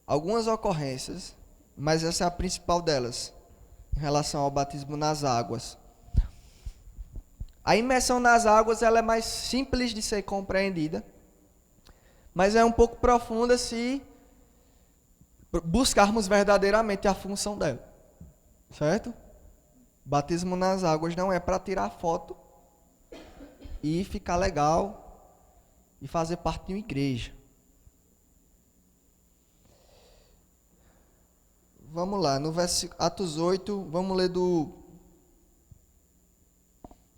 algumas ocorrências, mas essa é a principal delas, em relação ao batismo nas águas. A imersão nas águas ela é mais simples de ser compreendida, mas é um pouco profunda se buscarmos verdadeiramente a função dela, certo? Batismo nas águas não é para tirar foto e ficar legal e fazer parte de uma igreja. Vamos lá, no versículo Atos 8, vamos ler do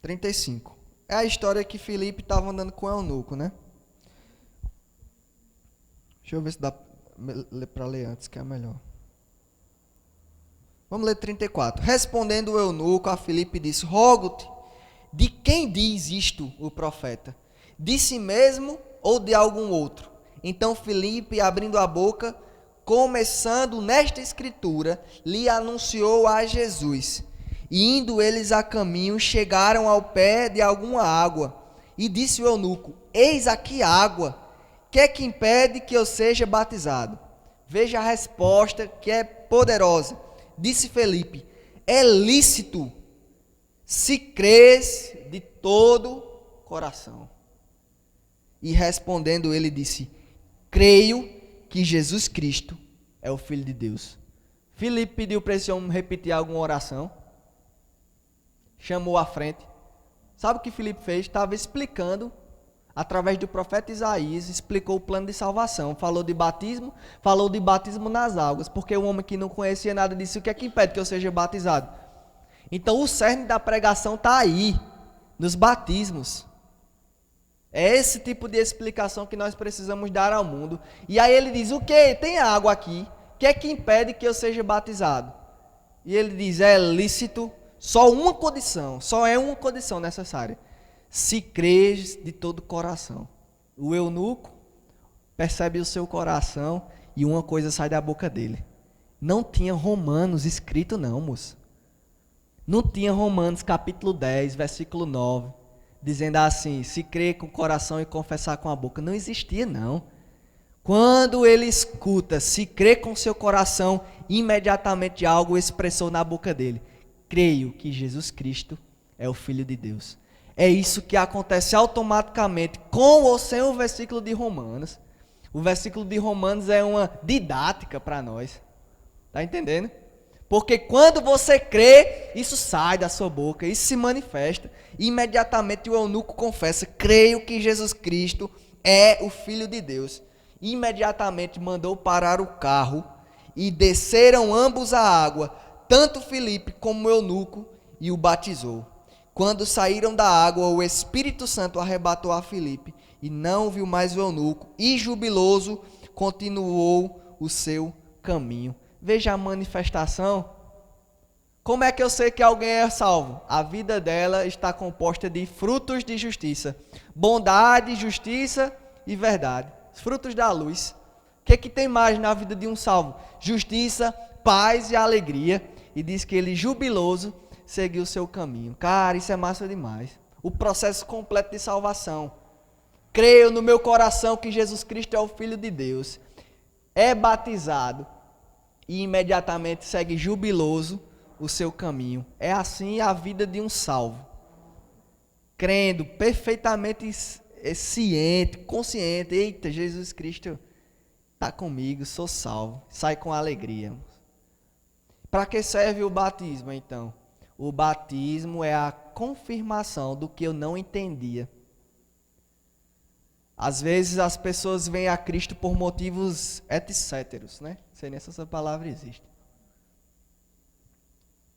35. É a história que Filipe estava andando com o eunuco, né? Deixa eu ver se dá para ler antes, que é melhor. Vamos ler 34. Respondendo o eunuco a Filipe, disse: Rogo-te, de quem diz isto o profeta? De si mesmo ou de algum outro? Então Filipe, abrindo a boca, começando nesta escritura, lhe anunciou a Jesus. E indo eles a caminho, chegaram ao pé de alguma água. E disse o eunuco: Eis aqui água. Que é que impede que eu seja batizado? Veja a resposta, que é poderosa. Disse Filipe: é lícito, se crês de todo coração. E respondendo ele disse: creio que Jesus Cristo é o Filho de Deus. Filipe pediu para esse homem repetir alguma oração. Chamou à frente. Sabe o que Filipe fez? Estava explicando, através do profeta Isaías, explicou o plano de salvação. Falou de batismo nas águas, porque o homem que não conhecia nada disse: o que é que impede que eu seja batizado? Então o cerne da pregação está aí, nos batismos. É esse tipo de explicação que nós precisamos dar ao mundo. E aí ele diz: o que? Tem água aqui, o que é que impede que eu seja batizado? E ele diz: é lícito, só é uma condição necessária. Se crês de todo o coração. O eunuco percebe o seu coração e uma coisa sai da boca dele. Não tinha Romanos escrito não, moço. Não tinha Romanos capítulo 10, versículo 9, dizendo assim: se crer com o coração e confessar com a boca. Não existia não. Quando ele escuta, se crer com seu coração, imediatamente algo expressou na boca dele: creio que Jesus Cristo é o Filho de Deus. É isso que acontece automaticamente, com ou sem o versículo de Romanos. O versículo de Romanos é uma didática para nós. Está entendendo? Porque quando você crê, isso sai da sua boca, isso se manifesta. Imediatamente o eunuco confessa: creio que Jesus Cristo é o Filho de Deus. Imediatamente mandou parar o carro e desceram ambos à água, tanto Filipe como o eunuco, e o batizou. Quando saíram da água, o Espírito Santo arrebatou a Filipe, e não viu mais o eunuco, e jubiloso continuou o seu caminho. Veja a manifestação. Como é que eu sei que alguém é salvo? A vida dela está composta de frutos de justiça. Bondade, justiça e verdade. Os frutos da luz. O que é que tem mais na vida de um salvo? Justiça, paz e alegria. E diz que ele, jubiloso, seguiu o seu caminho. Cara, isso é massa demais. O processo completo de salvação. Creio no meu coração que Jesus Cristo é o Filho de Deus. É batizado. E imediatamente segue jubiloso o seu caminho. É assim a vida de um salvo. Crendo, perfeitamente ciente, consciente. Eita, Jesus Cristo está comigo, sou salvo. Sai com alegria. Para que serve o batismo, então? O batismo é a confirmação do que eu não entendia. Às vezes as pessoas vêm a Cristo por motivos etcéteros, né? Não sei nem se essa palavra existe.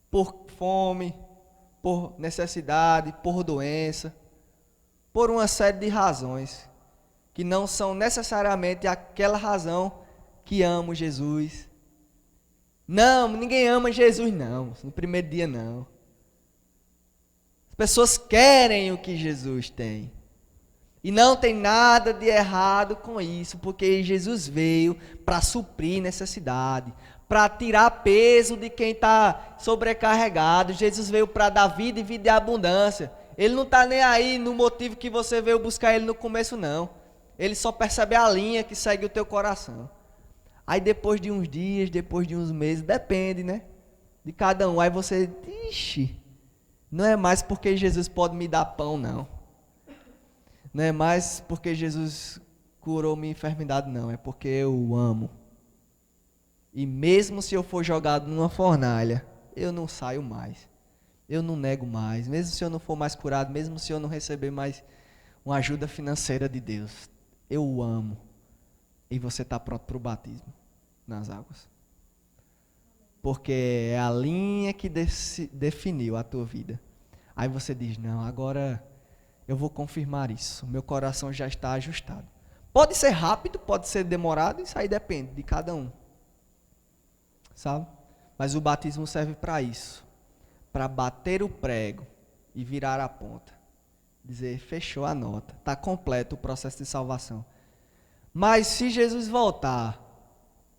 Por fome, por necessidade, por doença, por uma série de razões que não são necessariamente aquela razão que amo Jesus. Não, ninguém ama Jesus não, no primeiro dia não. As pessoas querem o que Jesus tem. E não tem nada de errado com isso, porque Jesus veio para suprir necessidade, para tirar peso de quem está sobrecarregado. Jesus veio para dar vida e vida de abundância. Ele não está nem aí no motivo que você veio buscar ele no começo, não. Ele só percebe a linha que segue o teu coração. Aí depois de uns dias, depois de uns meses, depende, né? De cada um. Aí você, ixi, não é mais porque Jesus pode me dar pão, não. Não é mais porque Jesus curou minha enfermidade, não. É porque eu o amo. E mesmo se eu for jogado numa fornalha, eu não saio mais. Eu não nego mais. Mesmo se eu não for mais curado, mesmo se eu não receber mais uma ajuda financeira de Deus, eu o amo. E você está pronto para o batismo nas águas. Porque é a linha que definiu a tua vida. Aí você diz, não, agora eu vou confirmar isso. Meu coração já está ajustado. Pode ser rápido, pode ser demorado, isso aí depende de cada um. Sabe? Mas o batismo serve para isso. Para bater o prego e virar a ponta. Dizer, fechou a nota. Está completo o processo de salvação. Mas se Jesus voltar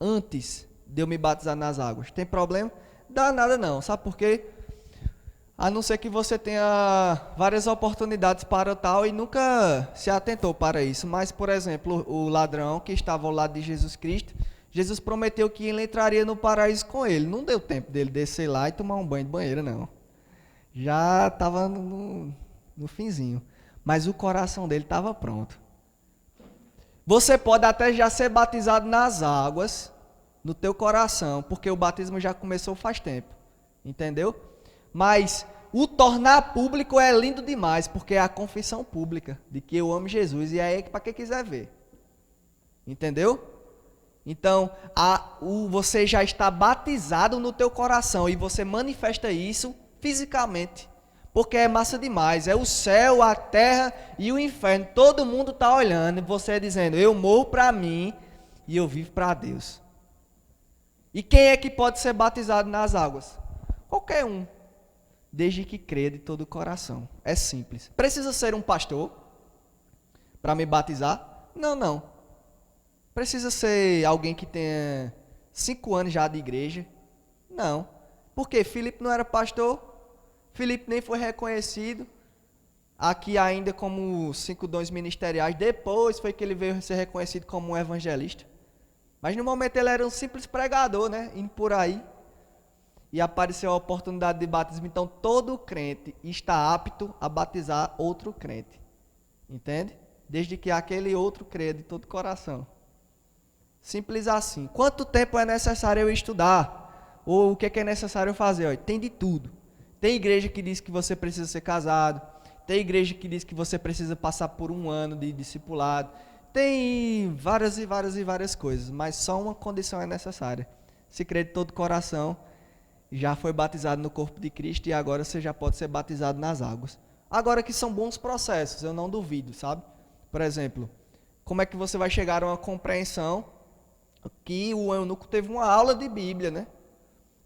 antes de eu me batizar nas águas, tem problema? Dá nada não. Sabe por quê? A não ser que você tenha várias oportunidades para tal e nunca se atentou para isso. Mas, por exemplo, o ladrão que estava ao lado de Jesus Cristo, Jesus prometeu que ele entraria no paraíso com ele. Não deu tempo dele descer lá e tomar um banho de banheira, não. Já estava no finzinho. Mas o coração dele estava pronto. Você pode até já ser batizado nas águas, no teu coração, porque o batismo já começou faz tempo. Entendeu? Mas o tornar público é lindo demais, porque é a confissão pública de que eu amo Jesus. E é aí para quem quiser ver. Entendeu? Então, você já está batizado no teu coração e você manifesta isso fisicamente. Porque é massa demais, é o céu, a terra e o inferno. Todo mundo está olhando e você dizendo, eu morro para mim e eu vivo para Deus. E quem é que pode ser batizado nas águas? Qualquer um, desde que crê de todo o coração. É simples. Precisa ser um pastor para me batizar? Não. Precisa ser alguém que tenha 5 anos já de igreja? Não. Por quê? Filipe não era pastor? Filipe nem foi reconhecido aqui ainda como 5 dons ministeriais. Depois foi que ele veio ser reconhecido como um evangelista. Mas no momento ele era um simples pregador, né? Indo por aí. E apareceu a oportunidade de batismo. Então todo crente está apto a batizar outro crente. Entende? Desde que aquele outro crê de todo coração. Simples assim. Quanto tempo é necessário eu estudar? Ou o que é necessário fazer? Olha, tem de tudo. Tem igreja que diz que você precisa ser casado. Tem igreja que diz que você precisa passar por 1 ano de discipulado. Tem várias coisas. Mas só uma condição é necessária. Se crer de todo coração já foi batizado no corpo de Cristo e agora você já pode ser batizado nas águas. Agora que são bons processos, eu não duvido, sabe? Por exemplo, como é que você vai chegar a uma compreensão que o eunuco teve uma aula de Bíblia, né?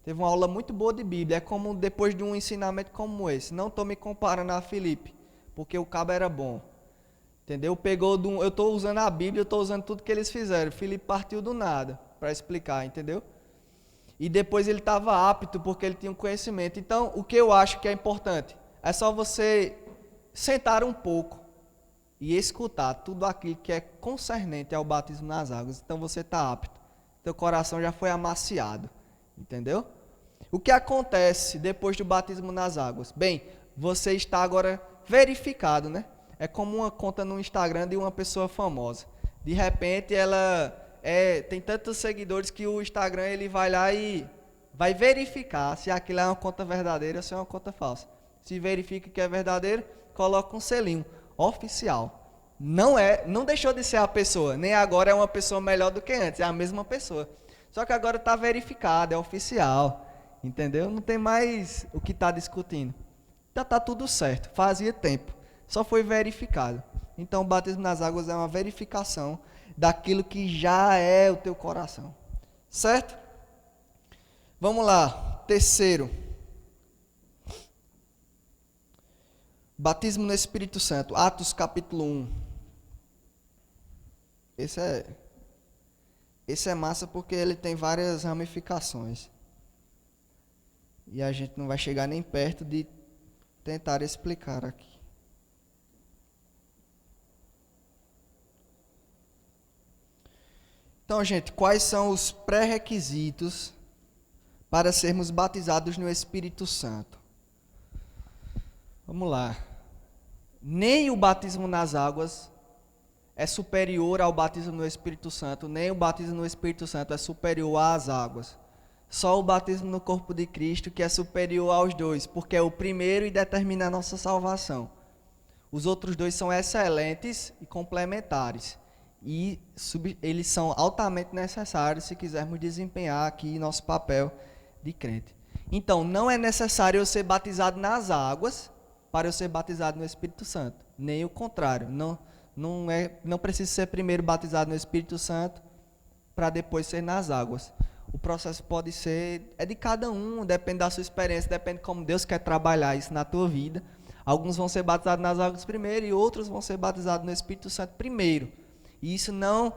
Teve uma aula muito boa de Bíblia. É como depois de um ensinamento como esse. Não estou me comparando a Filipe, porque o cabo era bom. Entendeu? Eu estou usando a Bíblia, eu estou usando tudo que eles fizeram. Filipe partiu do nada para explicar, entendeu? E depois ele estava apto porque ele tinha um conhecimento. Então, o que eu acho que é importante é só você sentar um pouco e escutar tudo aquilo que é concernente ao batismo nas águas. Então você está apto. Teu coração já foi amaciado. Entendeu? O que acontece depois do batismo nas águas? Bem, você está agora verificado, né? É como uma conta no Instagram de uma pessoa famosa. De repente ela tem tantos seguidores que o Instagram ele vai lá e vai verificar se aquilo é uma conta verdadeira ou se é uma conta falsa. Se verifica que é verdadeiro, coloca um selinho oficial. Não deixou de ser a pessoa, nem agora é uma pessoa melhor do que antes, é a mesma pessoa. Só que agora está verificado, é oficial, entendeu? Não tem mais o que está discutindo. Já está tudo certo, fazia tempo, só foi verificado. Então o batismo nas águas é uma verificação daquilo que já é o teu coração, certo? Vamos lá, terceiro. Batismo no Espírito Santo, Atos capítulo 1. Esse é massa porque ele tem várias ramificações. E a gente não vai chegar nem perto de tentar explicar aqui. Então, gente, quais são os pré-requisitos para sermos batizados no Espírito Santo? Vamos lá. Nem o batismo nas águas é superior ao batismo no Espírito Santo, nem o batismo no Espírito Santo é superior às águas. Só o batismo no corpo de Cristo que é superior aos dois, porque é o primeiro e determina a nossa salvação. Os outros dois são excelentes e complementares. E eles são altamente necessários se quisermos desempenhar aqui nosso papel de crente. Então, não é necessário eu ser batizado nas águas para eu ser batizado no Espírito Santo. Nem o contrário. Não precisa ser primeiro batizado no Espírito Santo para depois ser nas águas. O processo pode ser, é de cada um, depende da sua experiência, depende de como Deus quer trabalhar isso na tua vida. Alguns vão ser batizados nas águas primeiro e outros vão ser batizados no Espírito Santo primeiro. E isso não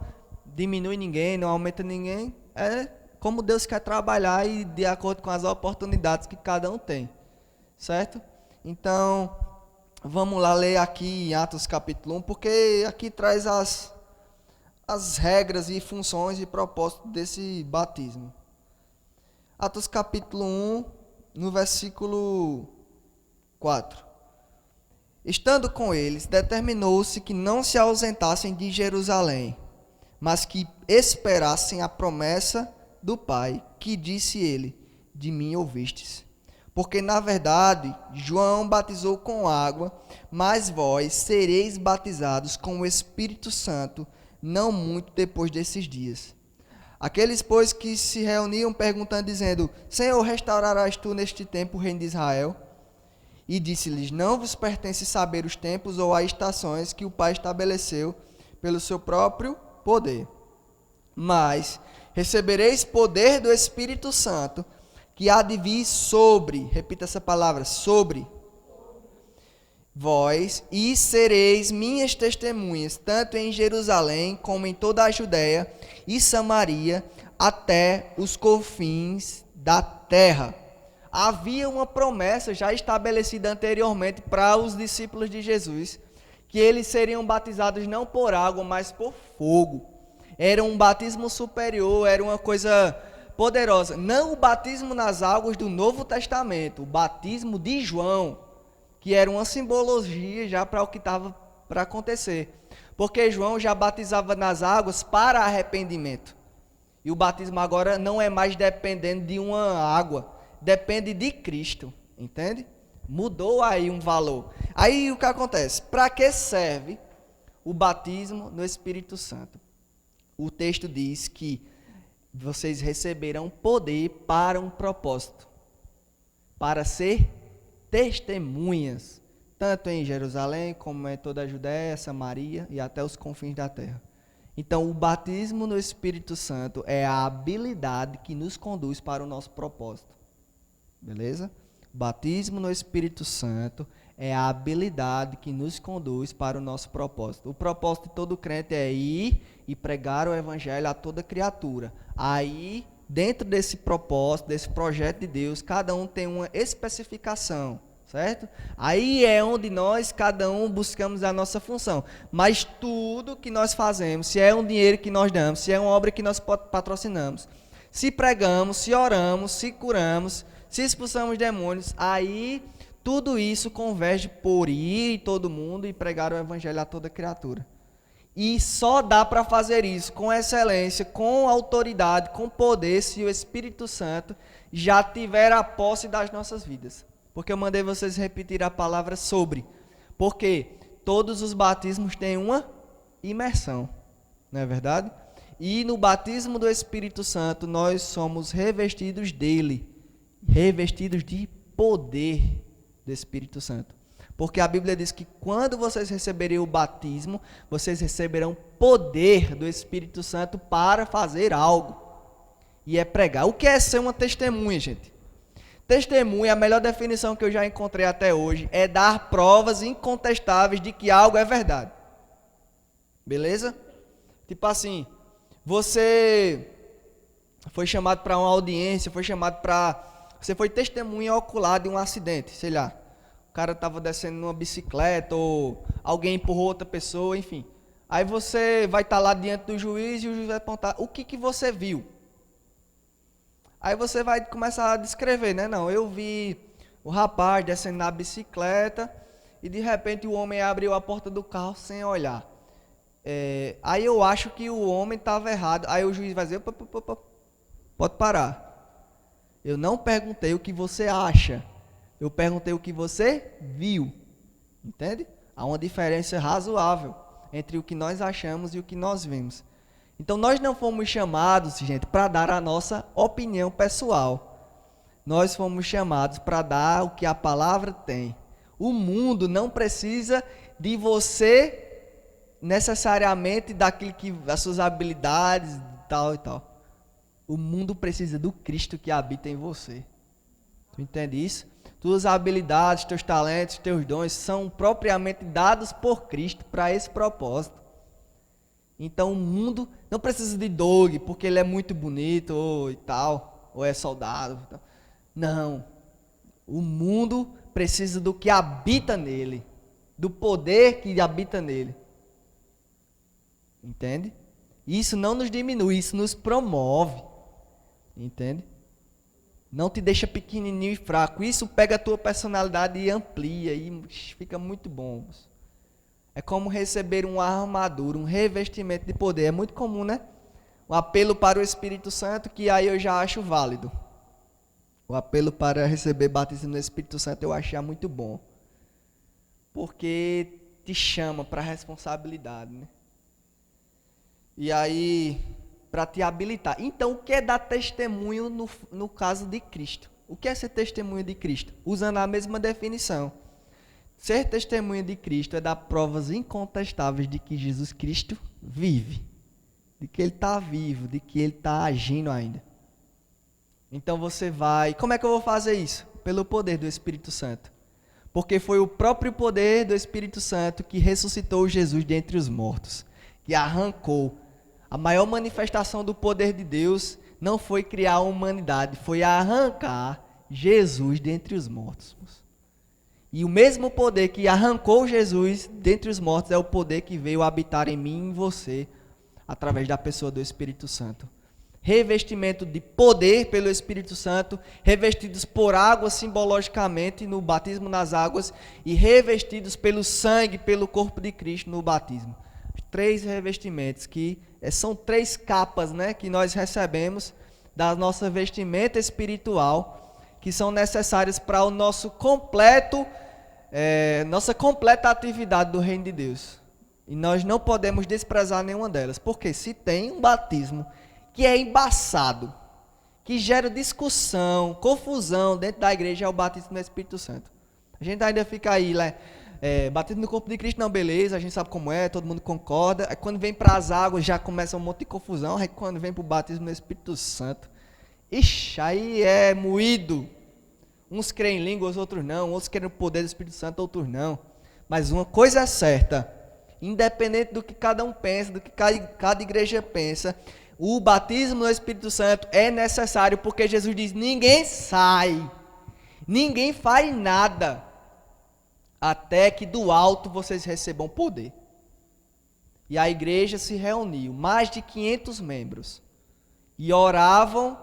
diminui ninguém, não aumenta ninguém, é como Deus quer trabalhar e de acordo com as oportunidades que cada um tem, certo? Então, vamos lá ler aqui em Atos capítulo 1, porque aqui traz as regras e funções e propósitos desse batismo. Atos capítulo 1, no versículo 4. Estando com eles, determinou-se que não se ausentassem de Jerusalém, mas que esperassem a promessa do Pai, que disse ele, de mim ouvistes. Porque, na verdade, João batizou com água, mas vós sereis batizados com o Espírito Santo, não muito depois desses dias. Aqueles, pois, que se reuniam perguntando, dizendo, Senhor, restaurarás tu neste tempo o reino de Israel? E disse-lhes, não vos pertence saber os tempos ou as estações que o Pai estabeleceu pelo seu próprio poder. Mas recebereis poder do Espírito Santo, que há de vir sobre, repita essa palavra, sobre vós, e sereis minhas testemunhas, tanto em Jerusalém, como em toda a Judéia e Samaria, até os confins da terra. Havia uma promessa já estabelecida anteriormente para os discípulos de Jesus, que eles seriam batizados não por água, mas por fogo. Era um batismo superior, era uma coisa poderosa. Não o batismo nas águas do Novo Testamento, o batismo de João, que era uma simbologia já para o que estava para acontecer. Porque João já batizava nas águas para arrependimento. E o batismo agora não é mais dependendo de uma água, depende de Cristo, entende? Mudou aí um valor. Aí o que acontece? Para que serve o batismo no Espírito Santo? O texto diz que vocês receberão poder para um propósito. para ser testemunhas, tanto em Jerusalém como em toda a Judéia, Samaria e até os confins da terra. Então, o batismo no Espírito Santo é a habilidade que nos conduz para o nosso propósito. Beleza? O batismo no Espírito Santo é a habilidade que nos conduz para o nosso propósito. O propósito de todo crente é ir e pregar o evangelho a toda criatura. Aí, dentro desse propósito, desse projeto de Deus, cada um tem uma especificação, certo? Aí é onde nós, cada um, buscamos a nossa função. Mas tudo que nós fazemos, se é um dinheiro que nós damos, se é uma obra que nós patrocinamos, se pregamos, se oramos, se curamos, se expulsamos demônios, aí tudo isso converge por ir em todo mundo e pregar o evangelho a toda criatura. E só dá para fazer isso com excelência, com autoridade, com poder, se o Espírito Santo já tiver a posse das nossas vidas. Porque eu mandei vocês repetir a palavra sobre. Porque todos os batismos têm uma imersão, não é verdade? E no batismo do Espírito Santo nós somos revestidos dele, revestidos de poder do Espírito Santo. Porque a Bíblia diz que quando vocês receberem o batismo, vocês receberão poder do Espírito Santo para fazer algo. E é pregar. O que é ser uma testemunha, gente? Testemunha, a melhor definição que eu já encontrei até hoje, é dar provas incontestáveis de que algo é verdade. Beleza? Tipo assim, você foi chamado para uma audiência, você foi testemunha ocular de um acidente, sei lá. O cara estava descendo numa bicicleta ou alguém empurrou outra pessoa, enfim. Aí você vai estar lá diante do juiz e o juiz vai perguntar, o que você viu? Aí você vai começar a descrever, né? Não, eu vi o rapaz descendo na bicicleta e de repente o homem abriu a porta do carro sem olhar. Aí eu acho que o homem estava errado. Aí o juiz vai dizer, pode parar. Eu não perguntei o que você acha. Eu perguntei o que você viu. Entende? Há uma diferença razoável entre o que nós achamos e o que nós vemos. Então nós não fomos chamados, gente, para dar a nossa opinião pessoal. Nós fomos chamados para dar o que a palavra tem. O mundo não precisa de você necessariamente daquilo que as suas habilidades, tal e tal. O mundo precisa do Cristo que habita em você. Tu entende isso? Tuas habilidades, teus talentos, teus dons são propriamente dados por Cristo para esse propósito. Então o mundo não precisa de Doug, porque ele é muito bonito ou e tal, ou é soldado. Não. O mundo precisa do que habita nele, do poder que habita nele. Entende? Isso não nos diminui, isso nos promove. Entende? Não te deixa pequenininho e fraco. Isso pega a tua personalidade e amplia e fica muito bom. É como receber uma armadura, um revestimento de poder. É muito comum, né? O apelo para o Espírito Santo, que aí eu já acho válido. O apelo para receber batismo no Espírito Santo eu achei muito bom. Porque te chama para a responsabilidade, né? E aí, para te habilitar. Então, o que é dar testemunho no caso de Cristo? O que é ser testemunho de Cristo? Usando a mesma definição. Ser testemunha de Cristo é dar provas incontestáveis de que Jesus Cristo vive, de que Ele está vivo, de que Ele está agindo ainda. Então você vai... Como é que eu vou fazer isso? Pelo poder do Espírito Santo. Porque foi o próprio poder do Espírito Santo que ressuscitou Jesus dentre os mortos, que arrancou. A maior manifestação do poder de Deus não foi criar a humanidade, foi arrancar Jesus dentre os mortos. E o mesmo poder que arrancou Jesus dentre os mortos é o poder que veio habitar em mim e em você, através da pessoa do Espírito Santo. Revestimento de poder pelo Espírito Santo, revestidos por água simbologicamente no batismo nas águas e revestidos pelo sangue, pelo corpo de Cristo no batismo. 3 revestimentos que são 3 capas, né, que nós recebemos da nossa vestimenta espiritual, que são necessárias para o nossa completa atividade do reino de Deus. E nós não podemos desprezar nenhuma delas, porque se tem um batismo que é embaçado, que gera discussão, confusão dentro da igreja é o batismo no Espírito Santo. A gente ainda fica aí, né? Batismo no corpo de Cristo, não, beleza, a gente sabe como é, todo mundo concorda. Aí quando vem para as águas já começa um monte de confusão. Aí quando vem para o batismo no Espírito Santo, ixi, aí é moído. Uns creem em línguas, outros não. Outros querem o poder do Espírito Santo, outros não. Mas uma coisa é certa, independente do que cada um pensa, do que cada igreja pensa, o batismo no Espírito Santo é necessário, porque Jesus diz, ninguém sai, ninguém faz nada, até que do alto vocês recebam poder. E a igreja se reuniu, mais de 500 membros, e oravam,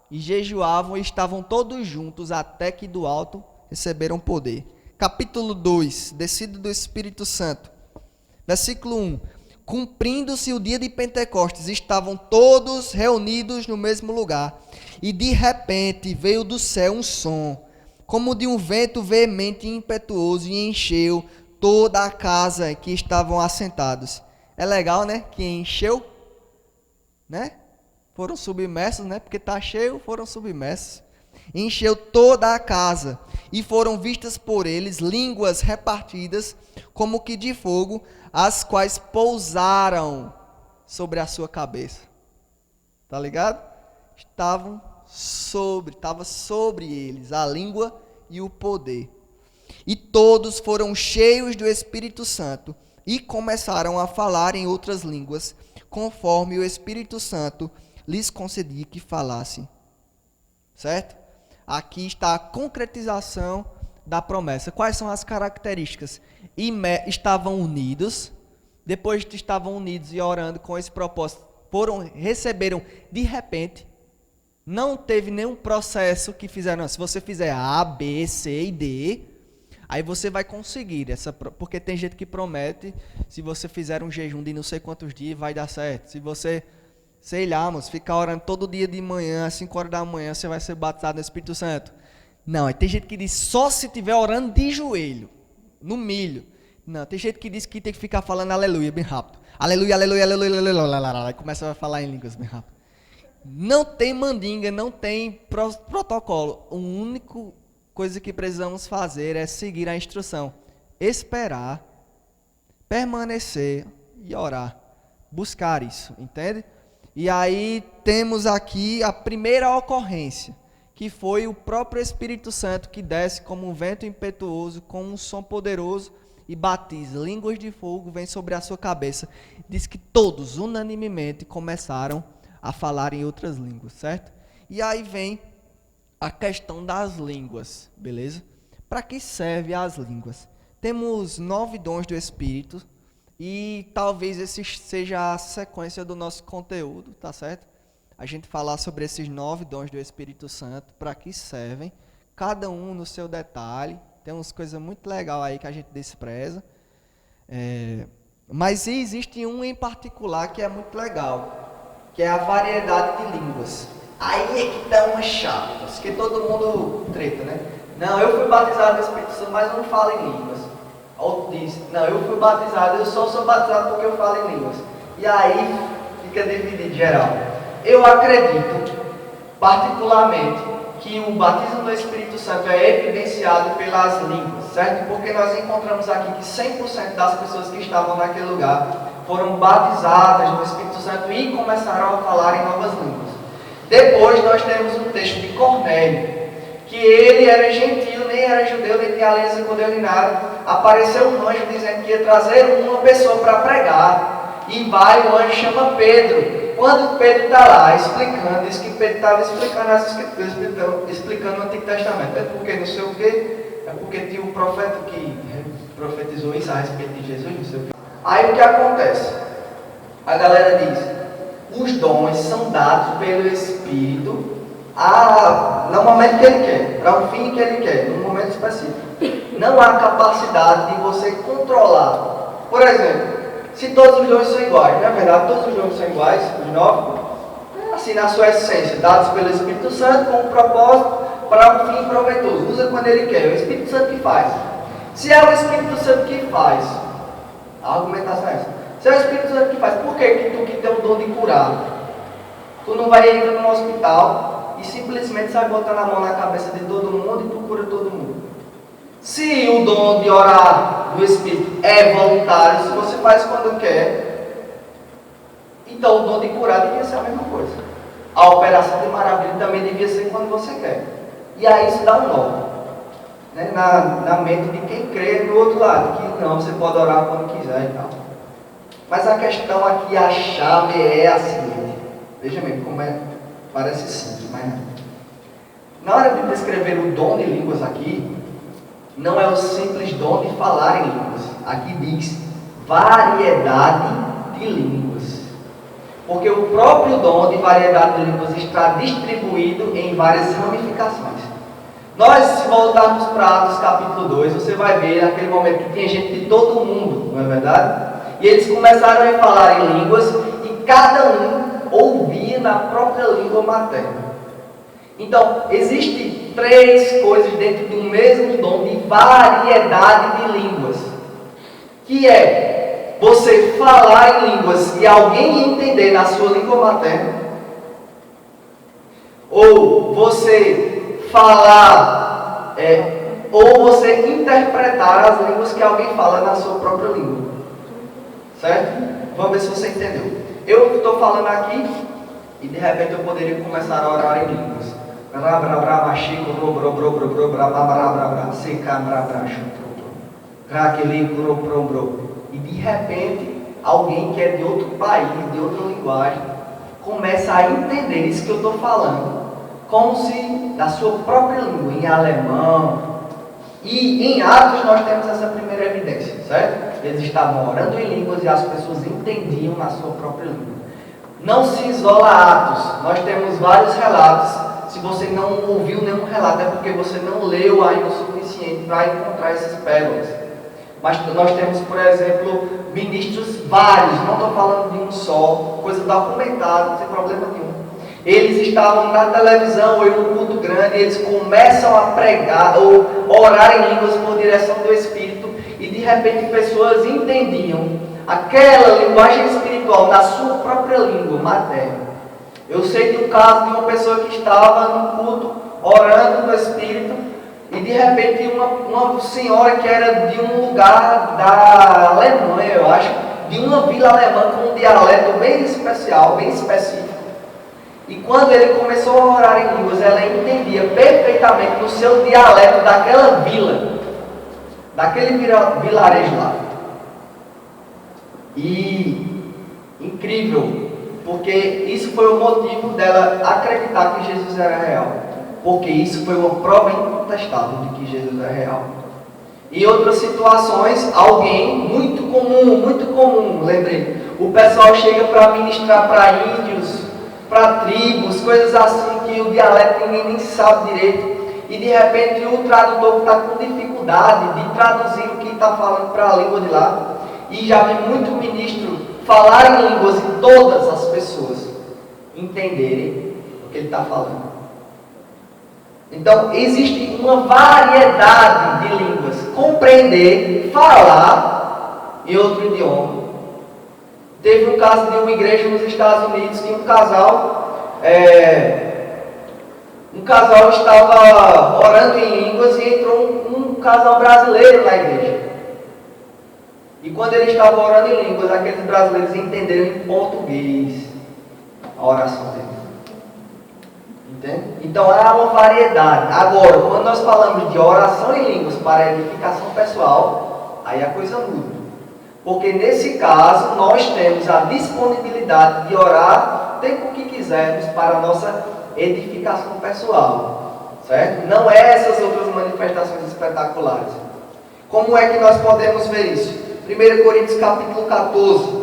e jejuavam, e estavam todos juntos, até que do alto receberam poder. Capítulo 2, descido do Espírito Santo. Versículo 1. Cumprindo-se o dia de Pentecostes, estavam todos reunidos no mesmo lugar. E de repente veio do céu um som, como de um vento veemente e impetuoso, e encheu toda a casa em que estavam assentados. É legal, né? Que encheu, né? Foram submersos, né? Porque está cheio, foram submersos. Encheu toda a casa, e foram vistas por eles línguas repartidas, como que de fogo, as quais pousaram sobre a sua cabeça. Tá ligado? Estava sobre eles a língua e o poder. E todos foram cheios do Espírito Santo, e começaram a falar em outras línguas, conforme o Espírito Santo lhes concedia que falassem. Certo? Aqui está a concretização da promessa. Quais são as características? Estavam unidos, depois de estavam unidos e orando com esse propósito, receberam de repente, não teve nenhum processo que fizeram, se você fizer A, B, C e D, aí você vai conseguir, porque tem gente que promete, se você fizer um jejum de não sei quantos dias, vai dar certo. Se você, sei lá, mas ficar orando todo dia de manhã, às 5 horas da manhã, você vai ser batizado no Espírito Santo. Não, aí tem gente que diz só se estiver orando de joelho, no milho. Não, tem gente que diz que tem que ficar falando aleluia bem rápido. Aleluia, aleluia, aleluia, aleluia, aleluia. Começa a falar em línguas bem rápido. Não tem mandinga, não tem protocolo. A única coisa que precisamos fazer é seguir a instrução. Esperar, permanecer e orar. Buscar isso, entende? E aí temos aqui a primeira ocorrência, que foi o próprio Espírito Santo que desce como um vento impetuoso, com um som poderoso e batiza. Línguas de fogo vêm sobre a sua cabeça. Diz que todos, unanimemente, começaram a falar em outras línguas, certo? E aí vem a questão das línguas, beleza? Para que servem as línguas? Temos 9 dons do Espírito e talvez esse seja a sequência do nosso conteúdo, tá certo? A gente falar sobre esses 9 dons do Espírito Santo, para que servem, cada um no seu detalhe. Tem umas coisas muito legais aí que a gente despreza. Mas existe um em particular que é muito legal, que é a variedade de línguas. Aí é que dá uma chave, porque todo mundo treta, né? Não, eu fui batizado no Espírito Santo, mas eu não falo em línguas. Outro diz, não, eu fui batizado, eu só sou batizado porque eu falo em línguas. E aí fica dividido geral. Eu acredito, particularmente, que o batismo no Espírito Santo é evidenciado pelas línguas, certo? Porque nós encontramos aqui que 100% das pessoas que estavam naquele lugar foram batizadas no Espírito Santo e começaram a falar em novas línguas. Depois nós temos um texto de Cornélio, que ele era gentil, nem era judeu, nem tinha aliança com Deus nem nada. Apareceu um anjo dizendo que ia trazer uma pessoa para pregar. E vai, o anjo chama Pedro. Quando Pedro está lá explicando, diz que Pedro estava explicando as escrituras, explicando o Antigo Testamento. É porque não sei o quê, é porque tinha um profeta que profetizou isso a respeito de Jesus, não sei o quê. Aí o que acontece? A galera diz, os dons são dados pelo Espírito no momento que ele quer, para o fim que ele quer, num momento específico. Não há capacidade de você controlar. Por exemplo, se todos os dons são iguais, não é verdade? Todos os dons são iguais, os 9, assim na sua essência, dados pelo Espírito Santo com um propósito para um fim proveitoso. Usa quando ele quer, é o Espírito Santo que faz. Se é o Espírito Santo que faz, a argumentação é essa. Se é o Espírito Santo que faz, por que tu que tem o dom de curar? Tu não vai entrar no hospital e simplesmente sai botando a mão na cabeça de todo mundo e procura todo mundo. Se o dom de orar do Espírito é voluntário, se você faz quando quer, então o dom de curar devia ser a mesma coisa. A operação de maravilha também devia ser quando você quer. E aí isso dá um nó, né, na mente de quem crê do outro lado, que não, você pode orar quando quiser e tal. Mas a questão aqui, a chave é a seguinte. Veja bem como parece simples, mas não. Na hora de descrever o dom de línguas aqui, não é o simples dom de falar em línguas. Aqui diz variedade de línguas. Porque o próprio dom de variedade de línguas está distribuído em várias ramificações. Nós, se voltarmos para Atos capítulo 2, você vai ver naquele momento que tinha gente de todo mundo, não é verdade? E eles começaram a falar em línguas e cada um ouvia na própria língua materna. Então, existem 3 coisas dentro do mesmo dom de variedade de línguas. Que é você falar em línguas e alguém entender na sua língua materna. Ou você falar, ou você interpretar as línguas que alguém fala na sua própria língua. Certo? Vamos ver se você entendeu. Eu estou falando aqui e de repente eu poderia começar a orar em línguas. E de repente alguém que é de outro país, de outra linguagem, começa a entender isso que eu estou falando, como se da sua própria língua, em alemão. E em Atos nós temos essa primeira evidência, certo? Eles estavam orando em línguas e as pessoas entendiam na sua própria língua. Não se isola Atos, nós temos vários relatos. Se você não ouviu nenhum relato, é porque você não leu ainda o suficiente para encontrar essas pérolas. Mas nós temos, por exemplo, ministros vários, não estou falando de um só, coisa documentada, sem problema nenhum. Eles estavam na televisão ou em um culto grande, e eles começam a pregar ou orar em línguas por direção do Espírito, e de repente pessoas entendiam aquela linguagem espiritual na sua própria língua materna. Eu sei de um caso de uma pessoa que estava no culto orando no Espírito, e de repente uma senhora que era de um lugar da Alemanha, eu acho, de uma vila alemã com um dialeto bem especial, bem específico. E quando ele começou a orar em línguas, ela entendia perfeitamente no seu dialeto daquela vila, daquele vilarejo lá. E incrível, porque isso foi o motivo dela acreditar que Jesus era real. Porque isso foi uma prova incontestável de que Jesus é real. Em outras situações, alguém muito comum, lembrei, o pessoal chega para ministrar para índios, para tribos, coisas assim que o dialeto ninguém nem sabe direito, e de repente o tradutor está com dificuldade de traduzir o que está falando para a língua de lá, e já vi muito ministro falar em línguas e todas as pessoas entenderem o que ele está falando. Então existe uma variedade de línguas, compreender, falar em outro idioma. Teve um caso de uma igreja nos Estados Unidos que um casal estava orando em línguas e entrou um casal brasileiro na igreja. E quando ele estava orando em línguas, aqueles brasileiros entenderam em português a oração dele. Entende? Então há uma variedade. Agora, quando nós falamos de oração em línguas para edificação pessoal, aí a coisa muda. Porque nesse caso, nós temos a disponibilidade de orar o tempo que quisermos para a nossa edificação pessoal. Certo? Não é essas outras manifestações espetaculares. Como é que nós podemos ver isso? 1 Coríntios capítulo 14.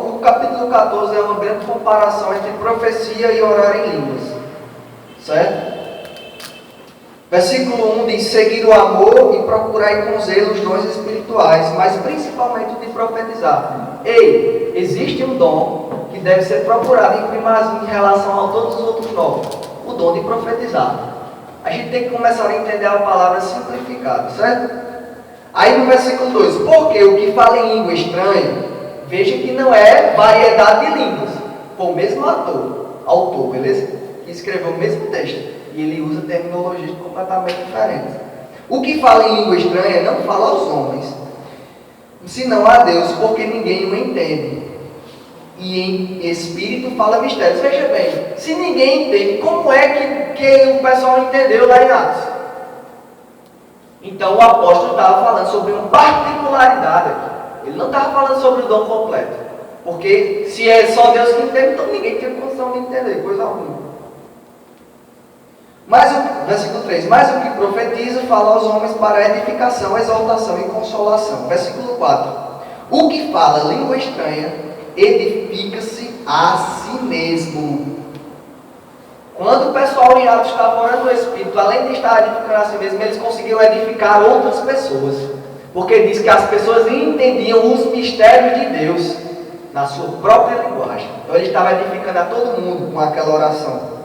O capítulo 14 é uma grande comparação entre profecia e orar em línguas. Certo? Versículo 1 diz: seguir o amor e procurar com zelo os dons espirituais, mas principalmente o de profetizar. Ei, existe um dom que deve ser procurado em primazia em relação a todos os outros dons: o dom de profetizar. A gente tem que começar a entender a palavra simplificada, certo? Aí no versículo 2: porque o que fala em língua estranha, veja que não é variedade de línguas, foi o mesmo autor, beleza? Que escreveu o mesmo texto. E ele usa terminologias completamente diferentes. O que fala em língua estranha não fala aos homens, senão a Deus, porque ninguém o entende. E em espírito fala mistérios. Veja bem, se ninguém entende, como é que o pessoal entendeu lá em Atos? Então o apóstolo estava falando sobre uma particularidade aqui. Ele não estava falando sobre o dom completo. Porque se é só Deus que entende, então ninguém tem condição de entender, coisa ruim. Versículo 3. Mas o que profetiza fala aos homens para edificação, exaltação e consolação. Versículo 4. O que fala língua estranha edifica-se a si mesmo. Quando o pessoal em Atos estava orando no Espírito, além de estar edificando a si mesmo, eles conseguiram edificar outras pessoas. Porque diz que as pessoas entendiam os mistérios de Deus na sua própria linguagem. Então ele estava edificando a todo mundo com aquela oração.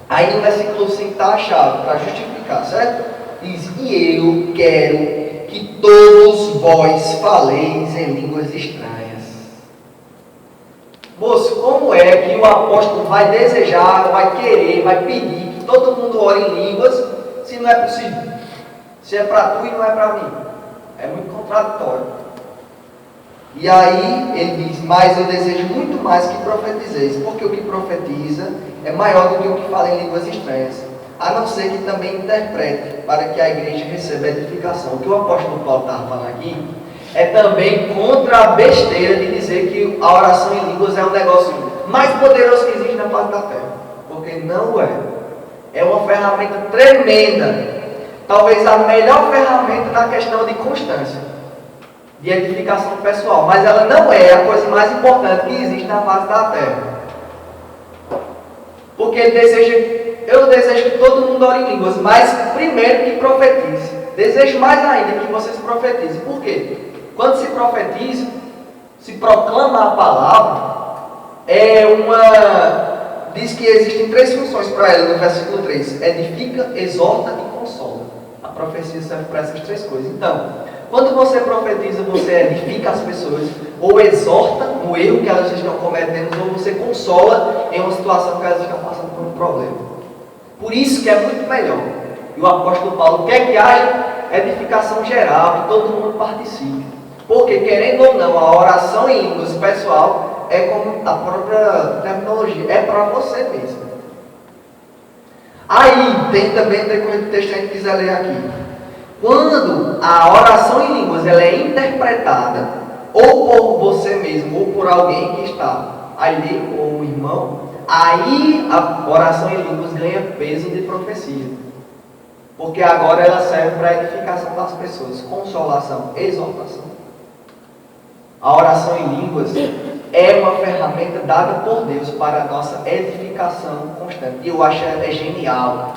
Aí no versículo 5 está a chave para justificar, certo? Diz: e eu quero que todos vós faleis em línguas estranhas. Moço, como é que o apóstolo vai desejar, vai querer, vai pedir que todo mundo ore em línguas, se não é possível? Se é para tu e não é para mim? É muito contraditório. E aí ele diz: mas eu desejo muito mais que profetizeis, porque o que profetiza é maior do que o que fala em línguas estranhas, a não ser que também interprete, para que a igreja receba edificação. O que o apóstolo Paulo estava falando aqui é também contra a besteira de dizer que a oração em línguas é um negócio mais poderoso que existe na face da terra, porque não é. É uma ferramenta tremenda, talvez a melhor ferramenta na questão de constância, de edificação pessoal, mas ela não é a coisa mais importante que existe na face da terra. Porque eu desejo que todo mundo ore em línguas, mas primeiro que profetize. Desejo mais ainda que vocês profetizem. Por quê? Quando se profetiza, se proclama a palavra, diz que existem 3 funções para ela no versículo 3: edifica, exorta e consola. A profecia serve para essas 3 coisas. Então, quando você profetiza, você edifica as pessoas, ou exorta no erro que elas estão cometendo, ou você consola em uma situação que elas estão passando por um problema. Por isso que é muito melhor. E o apóstolo Paulo quer que haja edificação geral, que todo mundo participe. Porque, querendo ou não, a oração em línguas pessoal é como a própria terminologia, é para você mesmo. Aí, tem também o decorrer do texto que a gente quiser ler aqui. Quando a oração em línguas ela é interpretada, ou por você mesmo, ou por alguém que está ali, ou um irmão, aí a oração em línguas ganha peso de profecia. Porque agora ela serve para a edificação das pessoas, consolação, exortação. A oração em línguas é uma ferramenta dada por Deus para a nossa edificação constante. E eu acho ela genial.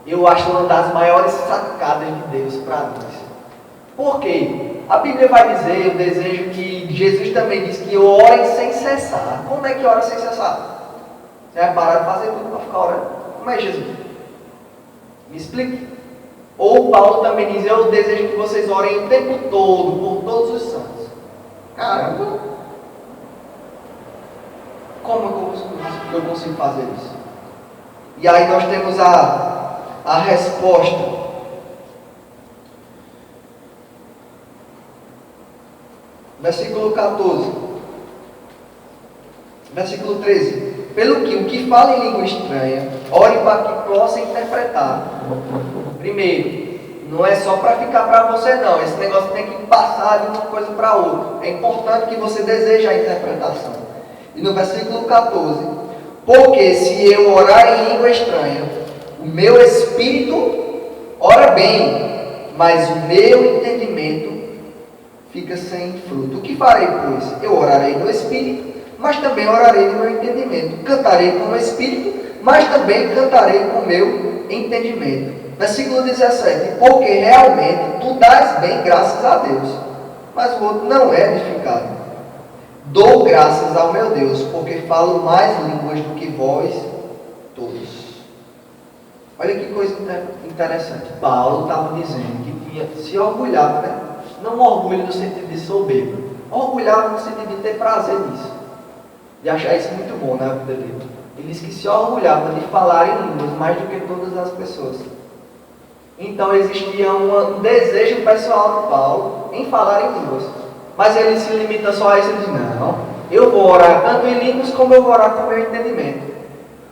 Eu acho uma das maiores sacadas de Deus para nós. Por quê? A Bíblia vai dizer, eu desejo que Jesus também diz que orem sem cessar. Como é que ora sem cessar? Você vai parar de fazer tudo para ficar orando? Como é Jesus? Me explique. Ou Paulo também diz: eu desejo que vocês orem o tempo todo, por todos os santos. Caramba! Como eu consigo fazer isso? E aí nós temos a resposta. Versículo 14. Versículo 13. Pelo que o que fala em língua estranha, ore para que possa interpretar. Primeiro, não é só para ficar para você não. Esse negócio tem que passar de uma coisa para outra. É importante que você deseje a interpretação. E no versículo 14. Porque se eu orar em língua estranha, o meu espírito ora bem, mas o meu entendimento fica sem fruto. O que farei, pois? Eu orarei no espírito, mas também orarei no meu entendimento. Cantarei com o espírito, mas também cantarei com o meu entendimento. Versículo 17. Porque realmente tu dás bem graças a Deus, mas o outro não é edificado. Dou graças ao meu Deus, porque falo mais línguas do que vós todos. Olha que coisa interessante. Paulo estava dizendo que tinha se orgulhado, né? Não orgulho no sentido de soberba, orgulhado no sentido de ter prazer nisso. de achar isso muito bom na vida dele. Ele disse que se orgulhava de falar em línguas mais do que todas as pessoas. Então existia um desejo pessoal de Paulo em falar em línguas. Mas ele se limita só a isso e diz, não, eu vou orar tanto em línguas como eu vou orar com o meu entendimento.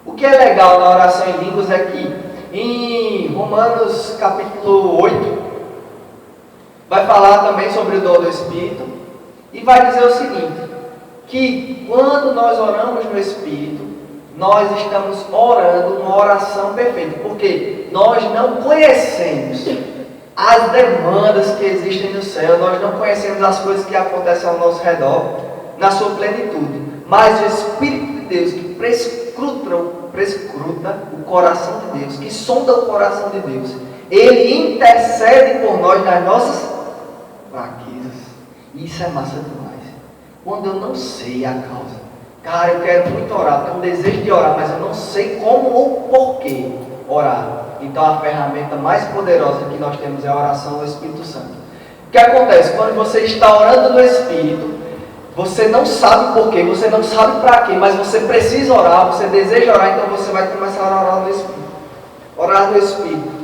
O que é legal na oração em línguas é que em Romanos capítulo 8 vai falar também sobre o dom do Espírito e vai dizer o seguinte, que quando nós oramos no Espírito, nós estamos orando uma oração perfeita, porque nós não conhecemos as demandas que existem no céu, nós não conhecemos as coisas que acontecem ao nosso redor na sua plenitude, mas o Espírito de Deus que prescruta o coração de Deus, que sonda o coração de Deus, ele intercede por nós nas nossas fraquezas. Isso é massa demais. Quando eu não sei a causa, cara, eu quero muito orar, tenho um desejo de orar, mas eu não sei como ou porquê orar. Então a ferramenta mais poderosa que nós temos é a oração do Espírito Santo. O que acontece? Quando você está orando no Espírito, você não sabe porquê, você não sabe para quê, mas você precisa orar, você deseja orar, então você vai começar a orar no Espírito. Orar no Espírito.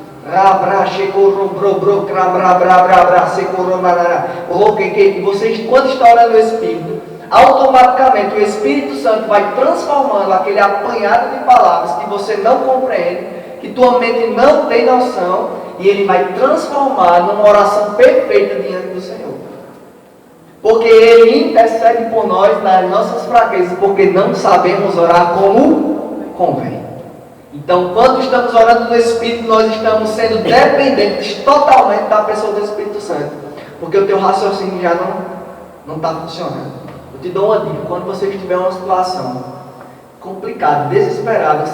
E você, quando está orando no Espírito, automaticamente o Espírito Santo vai transformando aquele apanhado de palavras que você não compreende, que tua mente não tem noção, e ele vai transformar numa oração perfeita diante do Senhor. Porque ele intercede por nós nas nossas fraquezas, porque não sabemos orar como convém. Então, quando estamos orando no Espírito, nós estamos sendo dependentes totalmente da pessoa do Espírito Santo, porque o teu raciocínio já não está funcionando. Eu te dou uma dica: quando você estiver em uma situação complicada, desesperada, uma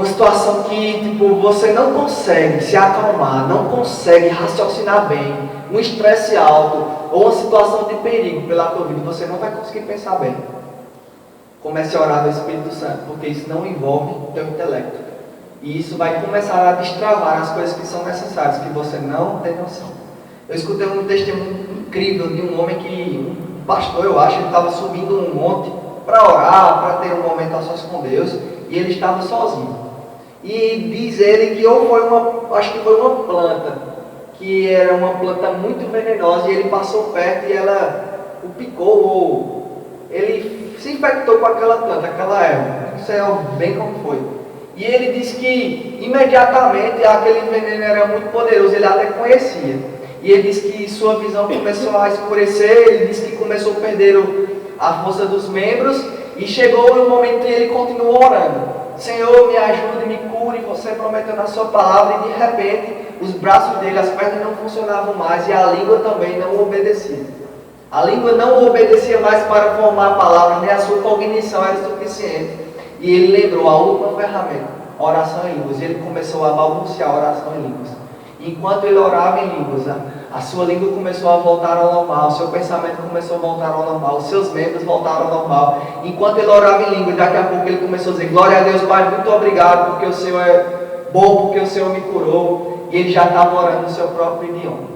situação que tipo, você não consegue se acalmar, não consegue raciocinar bem, um estresse alto ou uma situação de perigo pela tua vida, você não vai conseguir pensar bem. Comece a orar no Espírito Santo, porque isso não envolve o teu intelecto. E isso vai começar a destravar as coisas que são necessárias, que você não tem noção. Eu escutei um testemunho incrível de um homem um pastor, eu acho, ele estava subindo um monte para orar, para ter um momento a sós com Deus, e ele estava sozinho. E diz ele que acho que foi uma planta, que era uma planta muito venenosa, e ele passou perto e ela o picou, ou ele se infectou com aquela planta, aquela erva, não sei bem como foi. E ele disse que imediatamente aquele veneno era muito poderoso, ele até conhecia. E ele disse que sua visão começou a escurecer, ele disse que começou a perder a força dos membros, e chegou um momento que ele continuou orando. Senhor, me ajude, me cure, você prometeu na sua palavra, e de repente os braços dele, as pernas não funcionavam mais, e a língua também não obedecia. A língua não obedecia mais para formar a palavra, nem a sua cognição era suficiente. E ele lembrou a última ferramenta, oração em línguas. E ele começou a balbuciar a oração em línguas. E enquanto ele orava em línguas, a sua língua começou a voltar ao normal, o seu pensamento começou a voltar ao normal, os seus membros voltaram ao normal. Enquanto ele orava em línguas, daqui a pouco ele começou a dizer: glória a Deus, Pai, muito obrigado, porque o Senhor é bom, porque o Senhor me curou. E ele já estava orando no seu próprio idioma.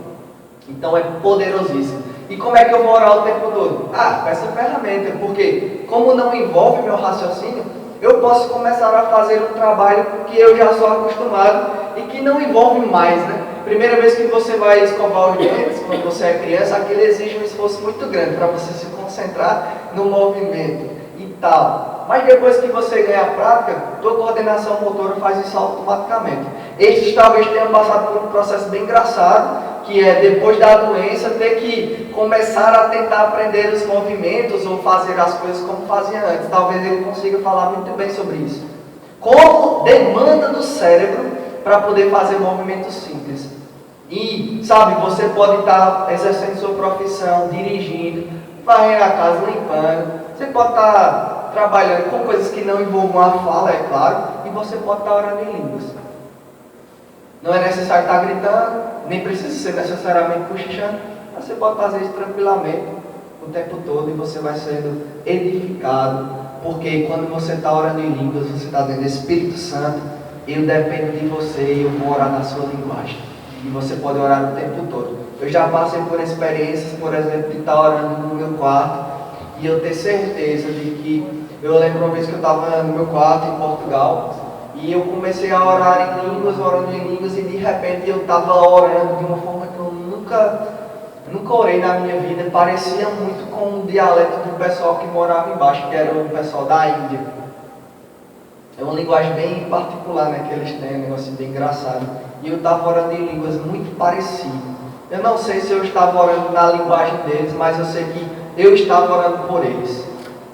Então é poderosíssimo. E como é que eu vou orar o tempo todo? Com essa ferramenta, porque como não envolve meu raciocínio, eu posso começar a fazer um trabalho que eu já sou acostumado e que não envolve mais, né? Primeira vez que você vai escovar os dentes, quando você é criança, aquilo exige um esforço muito grande para você se concentrar no movimento e tal. Mas depois que você ganha a prática, tua coordenação motora faz isso automaticamente. Estes talvez tenham passado por um processo bem engraçado, que é depois da doença ter que começar a tentar aprender os movimentos ou fazer as coisas como fazia antes. Talvez ele consiga falar muito bem sobre isso. Como demanda do cérebro para poder fazer movimentos simples. E, sabe, você pode estar exercendo sua profissão, dirigindo, varrendo a casa, limpando. Você pode estar trabalhando com coisas que não envolvam a fala, é claro, e você pode estar orando em línguas. Não é necessário estar gritando, nem precisa ser necessariamente cochichando, mas você pode fazer isso tranquilamente o tempo todo e você vai sendo edificado, porque quando você está orando em línguas, você está dentro do Espírito Santo, ele depende de você e eu vou orar na sua linguagem. E você pode orar o tempo todo. Eu já passei por experiências, por exemplo, de estar orando no meu quarto e eu ter certeza de que... Eu lembro uma vez que eu estava no meu quarto em Portugal e eu comecei a orar em línguas, orando em línguas, e de repente eu estava orando de uma forma que eu nunca orei na minha vida. Parecia muito com o dialeto do pessoal que morava embaixo, que era o pessoal da Índia. É uma linguagem bem particular, né, que eles têm, um negócio bem engraçado. E eu estava orando em línguas muito parecidas. Eu não sei se eu estava orando na linguagem deles, mas eu sei que eu estava orando por eles.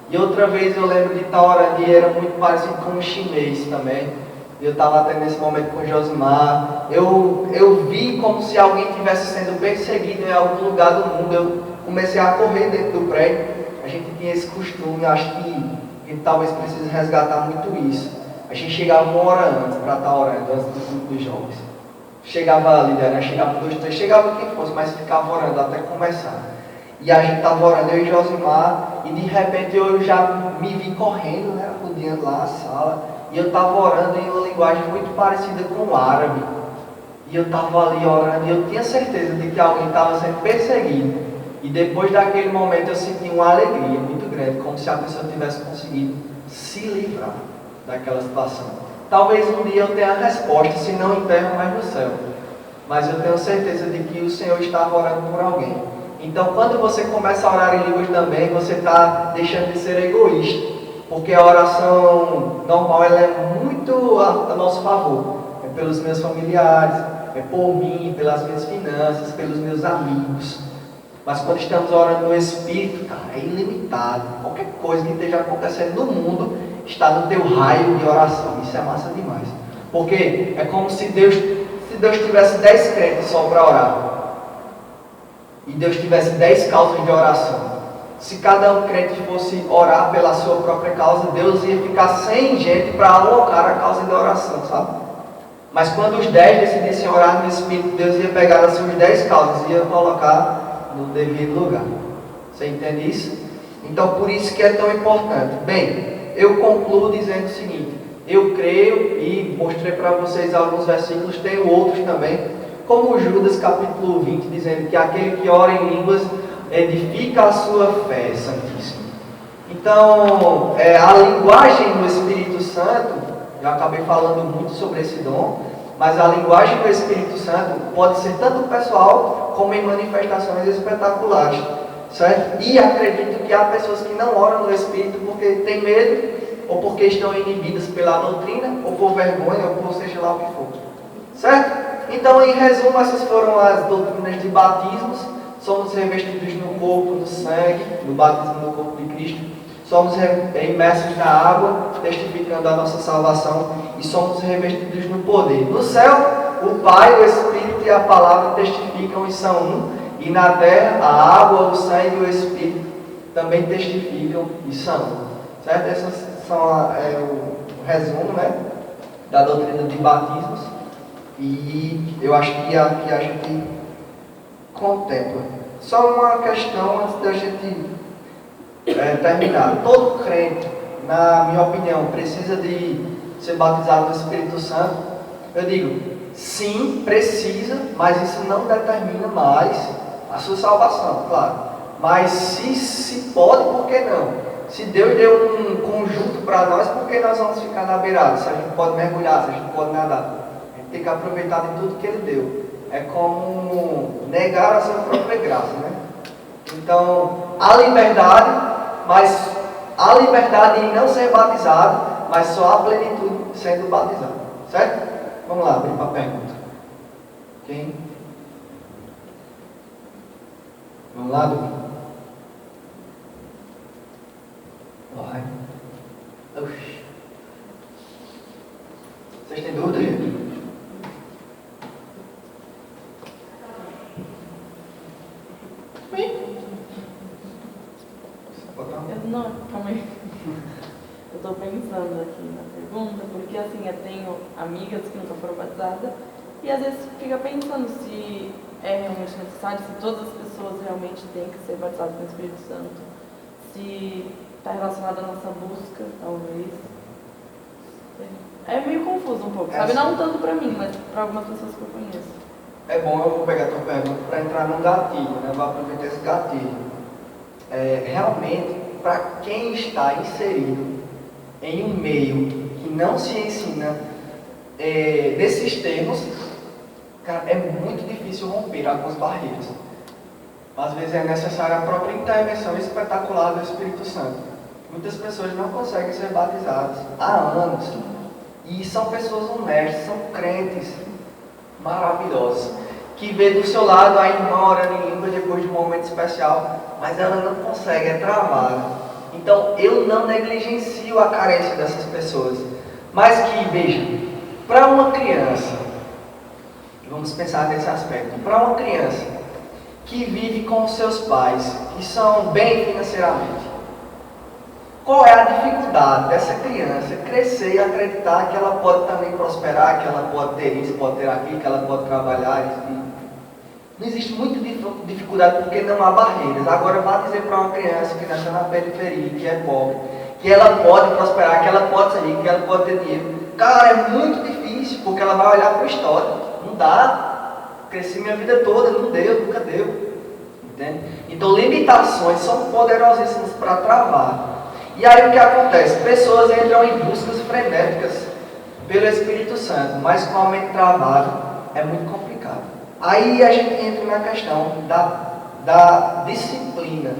E outra vez eu lembro de estar orando e era muito parecido com o chinês também. Eu estava até nesse momento com o Josimar. Eu vi como se alguém estivesse sendo perseguido em algum lugar do mundo. Eu comecei a correr dentro do prédio. A gente tinha esse costume, acho que a gente talvez precise resgatar muito isso. A gente chegava 1 hora antes para estar orando, antes do culto dos jovens. Chegava a liderança, chegava 2, 3, chegava quem fosse, mas ficava orando até começar. E a gente estava orando, eu e Josimar, e de repente eu já me vi correndo, né, rodeando lá a sala, e eu estava orando em uma linguagem muito parecida com o árabe. E eu estava ali orando, e eu tinha certeza de que alguém estava sendo perseguido. E depois daquele momento eu senti uma alegria muito grande, como se a pessoa tivesse conseguido se livrar daquela situação. Talvez um dia eu tenha a resposta, se não em terra, mas no céu. Mas eu tenho certeza de que o Senhor estava orando por alguém. Então, quando você começa a orar em línguas também, você está deixando de ser egoísta. Porque a oração normal ela é muito a nosso favor. É pelos meus familiares, é por mim, pelas minhas finanças, pelos meus amigos. Mas quando estamos orando no Espírito, cara, é ilimitado. Qualquer coisa que esteja acontecendo no mundo está no teu raio de oração. Isso é massa demais. Porque é como se Deus tivesse 10 crentes só para orar. E Deus tivesse 10 causas de oração. Se cada um crente fosse orar pela sua própria causa, Deus ia ficar sem gente para alocar a causa de oração, sabe? Mas quando os 10 decidissem orar no Espírito, Deus ia pegar as suas 10 causas e ia colocar no devido lugar. Você entende isso? Então, por isso que é tão importante. Bem, eu concluo dizendo o seguinte: eu creio, e mostrei para vocês alguns versículos, tenho outros também, como Judas capítulo 20, dizendo que aquele que ora em línguas edifica a sua fé, Santíssimo. Então, a linguagem do Espírito Santo, eu acabei falando muito sobre esse dom, mas a linguagem do Espírito Santo pode ser tanto pessoal como em manifestações espetaculares, certo? E acredito que há pessoas que não oram no Espírito porque têm medo, ou porque estão inibidas pela doutrina, ou por vergonha, ou por seja lá o que for, certo? Então, em resumo, essas foram as doutrinas de batismos. Somos revestidos no corpo, no sangue, no batismo no corpo de Cristo. Somos imersos na água, testificando a nossa salvação. E somos revestidos no poder. No céu, o Pai, o Espírito e a Palavra testificam e são um. E na terra, a água, o sangue e o Espírito também testificam e são um. Certo? Essas são o resumo, né, da doutrina de batismos. E eu acho que aqui a gente contempla. Só uma questão antes da gente terminar. Todo crente, na minha opinião, precisa de ser batizado no Espírito Santo. Eu digo, sim, precisa, mas isso não determina mais a sua salvação, claro. Mas se pode, por que não? Se Deus deu um conjunto para nós, por que nós vamos ficar na beirada? Se a gente pode mergulhar, se a gente pode nadar, a gente tem que aproveitar de tudo que Ele deu. É como negar a sua própria graça, né? Então, há liberdade, mas há liberdade em não ser batizado, mas só há plenitude sendo batizado, certo? Vamos lá, abrir para a pergunta. Quem? Vamos lá, Duque? Vai. Oxi. Vocês têm dúvida, gente? Não, calma aí. Eu estou pensando aqui na pergunta, porque assim, eu tenho amigas que nunca foram batizadas e às vezes fica pensando se é realmente necessário, se todas as pessoas realmente têm que ser batizadas com o Espírito Santo, se está relacionado à nossa busca, talvez. É meio confuso um pouco, sabe? Não tanto para mim, mas para algumas pessoas que eu conheço. É bom, eu vou pegar a tua pergunta para entrar num gatilho, né? Vou aproveitar esse gatilho. Realmente, para quem está inserido em um meio que não se ensina desses termos, cara, é muito difícil romper algumas barreiras. Às vezes é necessária a própria intervenção espetacular do Espírito Santo. Muitas pessoas não conseguem ser batizadas há anos. E são pessoas honestas, são crentes maravilhosos, que vê do seu lado a irmã orando em língua depois de um momento especial, mas ela não consegue, é travada. Então eu não negligencio a carência dessas pessoas. Mas que, veja, para uma criança, vamos pensar nesse aspecto, para uma criança que vive com seus pais, que são bem financeiramente, qual é a dificuldade dessa criança crescer e acreditar que ela pode também prosperar, que ela pode ter isso, pode ter aquilo, que ela pode trabalhar? Não existe muita dificuldade porque não há barreiras. Agora vá dizer para uma criança que nasceu na periferia, que é pobre, que ela pode prosperar, que ela pode ser rica, que ela pode ter dinheiro. Cara, é muito difícil, porque ela vai olhar para a história. Não dá. Cresci minha vida toda, não deu, nunca deu. Entende? Então limitações são poderosíssimas para travar. E aí o que acontece? Pessoas entram em buscas frenéticas pelo Espírito Santo, mas com a mente travada é muito complicado. Aí a gente entra na questão da disciplina.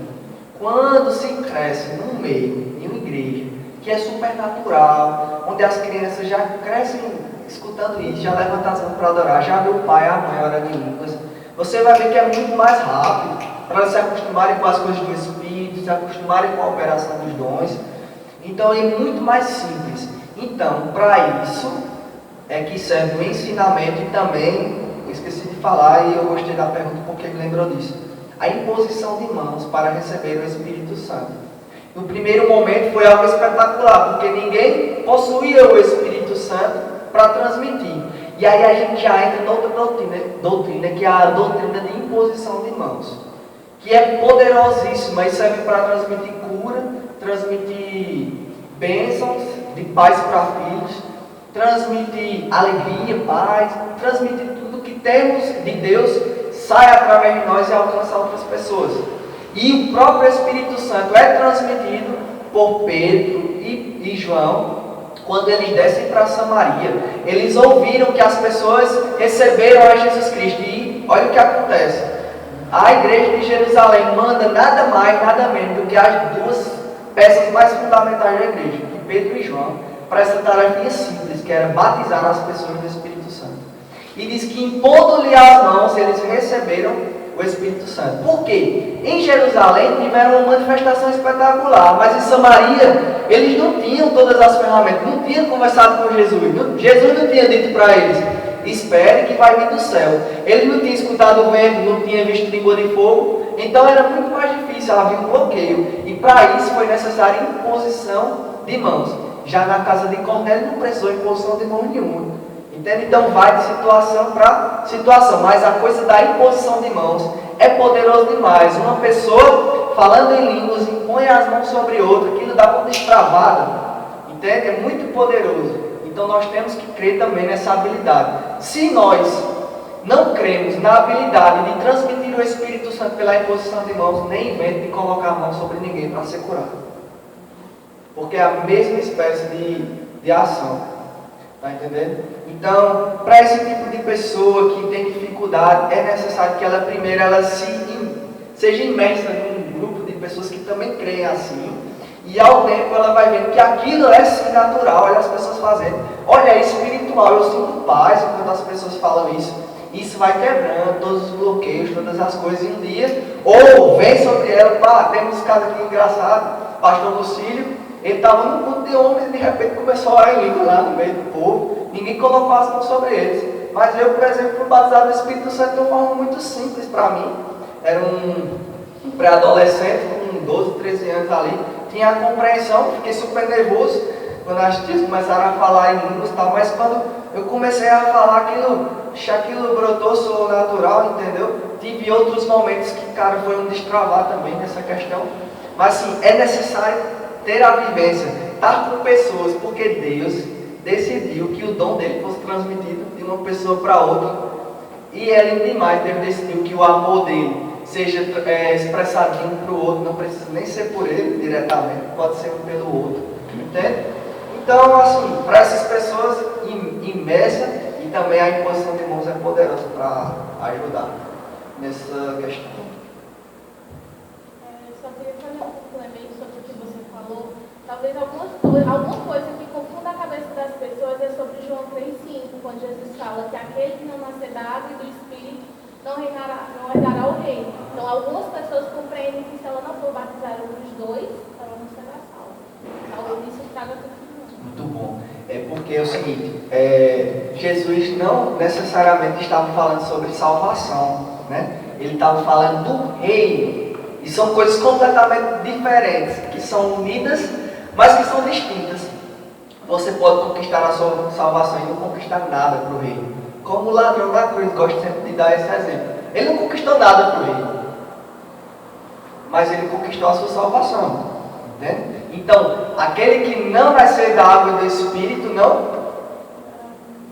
Quando se cresce num meio, em uma igreja, que é supernatural, onde as crianças já crescem escutando isso, já levantam as mãos para adorar, já vê o pai e a mãe orando em línguas, você vai ver que é muito mais rápido para elas se acostumarem com as coisas do Espírito, se acostumarem com a operação dos dons. Então é muito mais simples. Então, para isso é que serve o ensinamento e também, eu esqueci de falar e eu gostei da pergunta porque me lembrou disso, a imposição de mãos para receber o Espírito Santo. No primeiro momento foi algo espetacular, porque ninguém possuía o Espírito Santo para transmitir. E aí a gente já entra na outra doutrina, que é a doutrina de imposição de mãos, que é poderosíssima e serve para transmitir cura, transmitir bênçãos de pais para filhos, transmitir alegria, paz, transmitir tudo que temos de Deus, sai através de nós e alcança outras pessoas. E o próprio Espírito Santo é transmitido por Pedro e João. Quando eles descem para Samaria, eles ouviram que as pessoas receberam a Jesus Cristo. E olha o que acontece. A igreja de Jerusalém manda nada mais, nada menos do que as duas peças mais fundamentais da igreja, que Pedro e João, para essa tarefa simples, que era batizar as pessoas do Espírito Santo. E diz que impondo-lhe as mãos, eles receberam o Espírito Santo. Por quê? Em Jerusalém tiveram uma manifestação espetacular, mas em Samaria eles não tinham todas as ferramentas, não tinham conversado com Jesus. Jesus não tinha dito para eles: espere que vai vir do céu. Eles não tinham escutado o vento, não tinham visto língua de fogo, então era muito mais difícil, havia um bloqueio. E para isso foi necessária imposição de mãos. Já na casa de Cornélio não precisou imposição de mão nenhuma. Entende? Então vai de situação para situação, mas a coisa da imposição de mãos é poderoso demais. Uma pessoa falando em línguas impõe as mãos sobre outra, aquilo dá uma destravada, entende? É muito poderoso. Então nós temos que crer também nessa habilidade. Se nós não cremos na habilidade de transmitir o Espírito Santo pela imposição de mãos, nem invente de colocar a mão sobre ninguém para ser curado, porque é a mesma espécie de ação. Está entendendo? Então, para esse tipo de pessoa que tem dificuldade, é necessário que ela primeiro seja imersa num grupo de pessoas que também creem assim. E ao tempo ela vai vendo que aquilo é sim natural, olha as pessoas fazendo. Olha, é espiritual, eu sinto paz quando as pessoas falam isso. Isso vai quebrando todos os bloqueios, todas as coisas em um dia. Ou vem sobre ela, pá, temos um caso aqui engraçado, pastor Lucílio. Ele estava num culto de homens e de repente começou a orar em língua lá no meio do povo. Ninguém colocou as mãos sobre eles. Mas eu, por exemplo, fui batizado no Espírito Santo de uma forma muito simples para mim. Era um pré-adolescente com 12, 13 anos ali. Tinha a compreensão, fiquei super nervoso quando as tias começaram a falar em línguas e tal. Mas quando eu comecei a falar, aquilo brotou, soou natural, entendeu? Tive outros momentos que, cara, foi um destravar também nessa questão. Mas assim, é necessário ter a vivência, estar com pessoas, porque Deus decidiu que o dom dele fosse transmitido de uma pessoa para outra. E é lindo demais, Deus decidiu que o amor dele seja expressado de um para o outro, não precisa nem ser por ele diretamente, pode ser um pelo outro, entende? Então, assim, para essas pessoas, imersa e também a imposição de mãos é poderosa para ajudar nessa questão. Só queria fazer um complemento sobre o que você falou. Talvez alguma coisa que confunda a cabeça das pessoas é sobre João 3,5, quando Jesus fala que aquele que não nascer da água e do Espírito não herdará o reino. Então, algumas pessoas compreendem que se ela não for batizada dos dois, ela não será salva. Talvez isso traga confusão. Muito bom. É porque é o seguinte, Jesus não necessariamente estava falando sobre salvação, né? Ele estava falando do reino. E são coisas completamente diferentes, que são unidas, mas que são distintas. Você pode conquistar a sua salvação e não conquistar nada para o reino. Como o ladrão da cruz, gosto sempre de dar esse exemplo. Ele não conquistou nada para o reino, mas ele conquistou a sua salvação. Entende? Então, aquele que não nascer da água e do Espírito não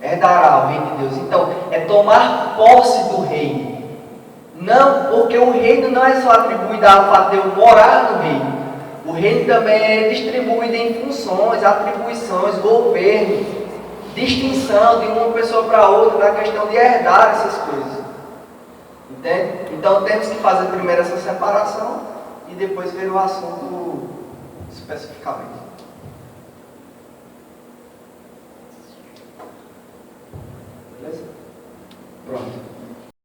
herdará o reino de Deus. Então, é tomar posse do reino. Não, porque o reino não é só atribuído ao fato de eu morar no reino. O reino também é distribuído em funções, atribuições, governo, distinção de uma pessoa para outra na questão de herdar essas coisas. Entende? Então temos que fazer primeiro essa separação e depois ver o assunto especificamente. Beleza? Pronto.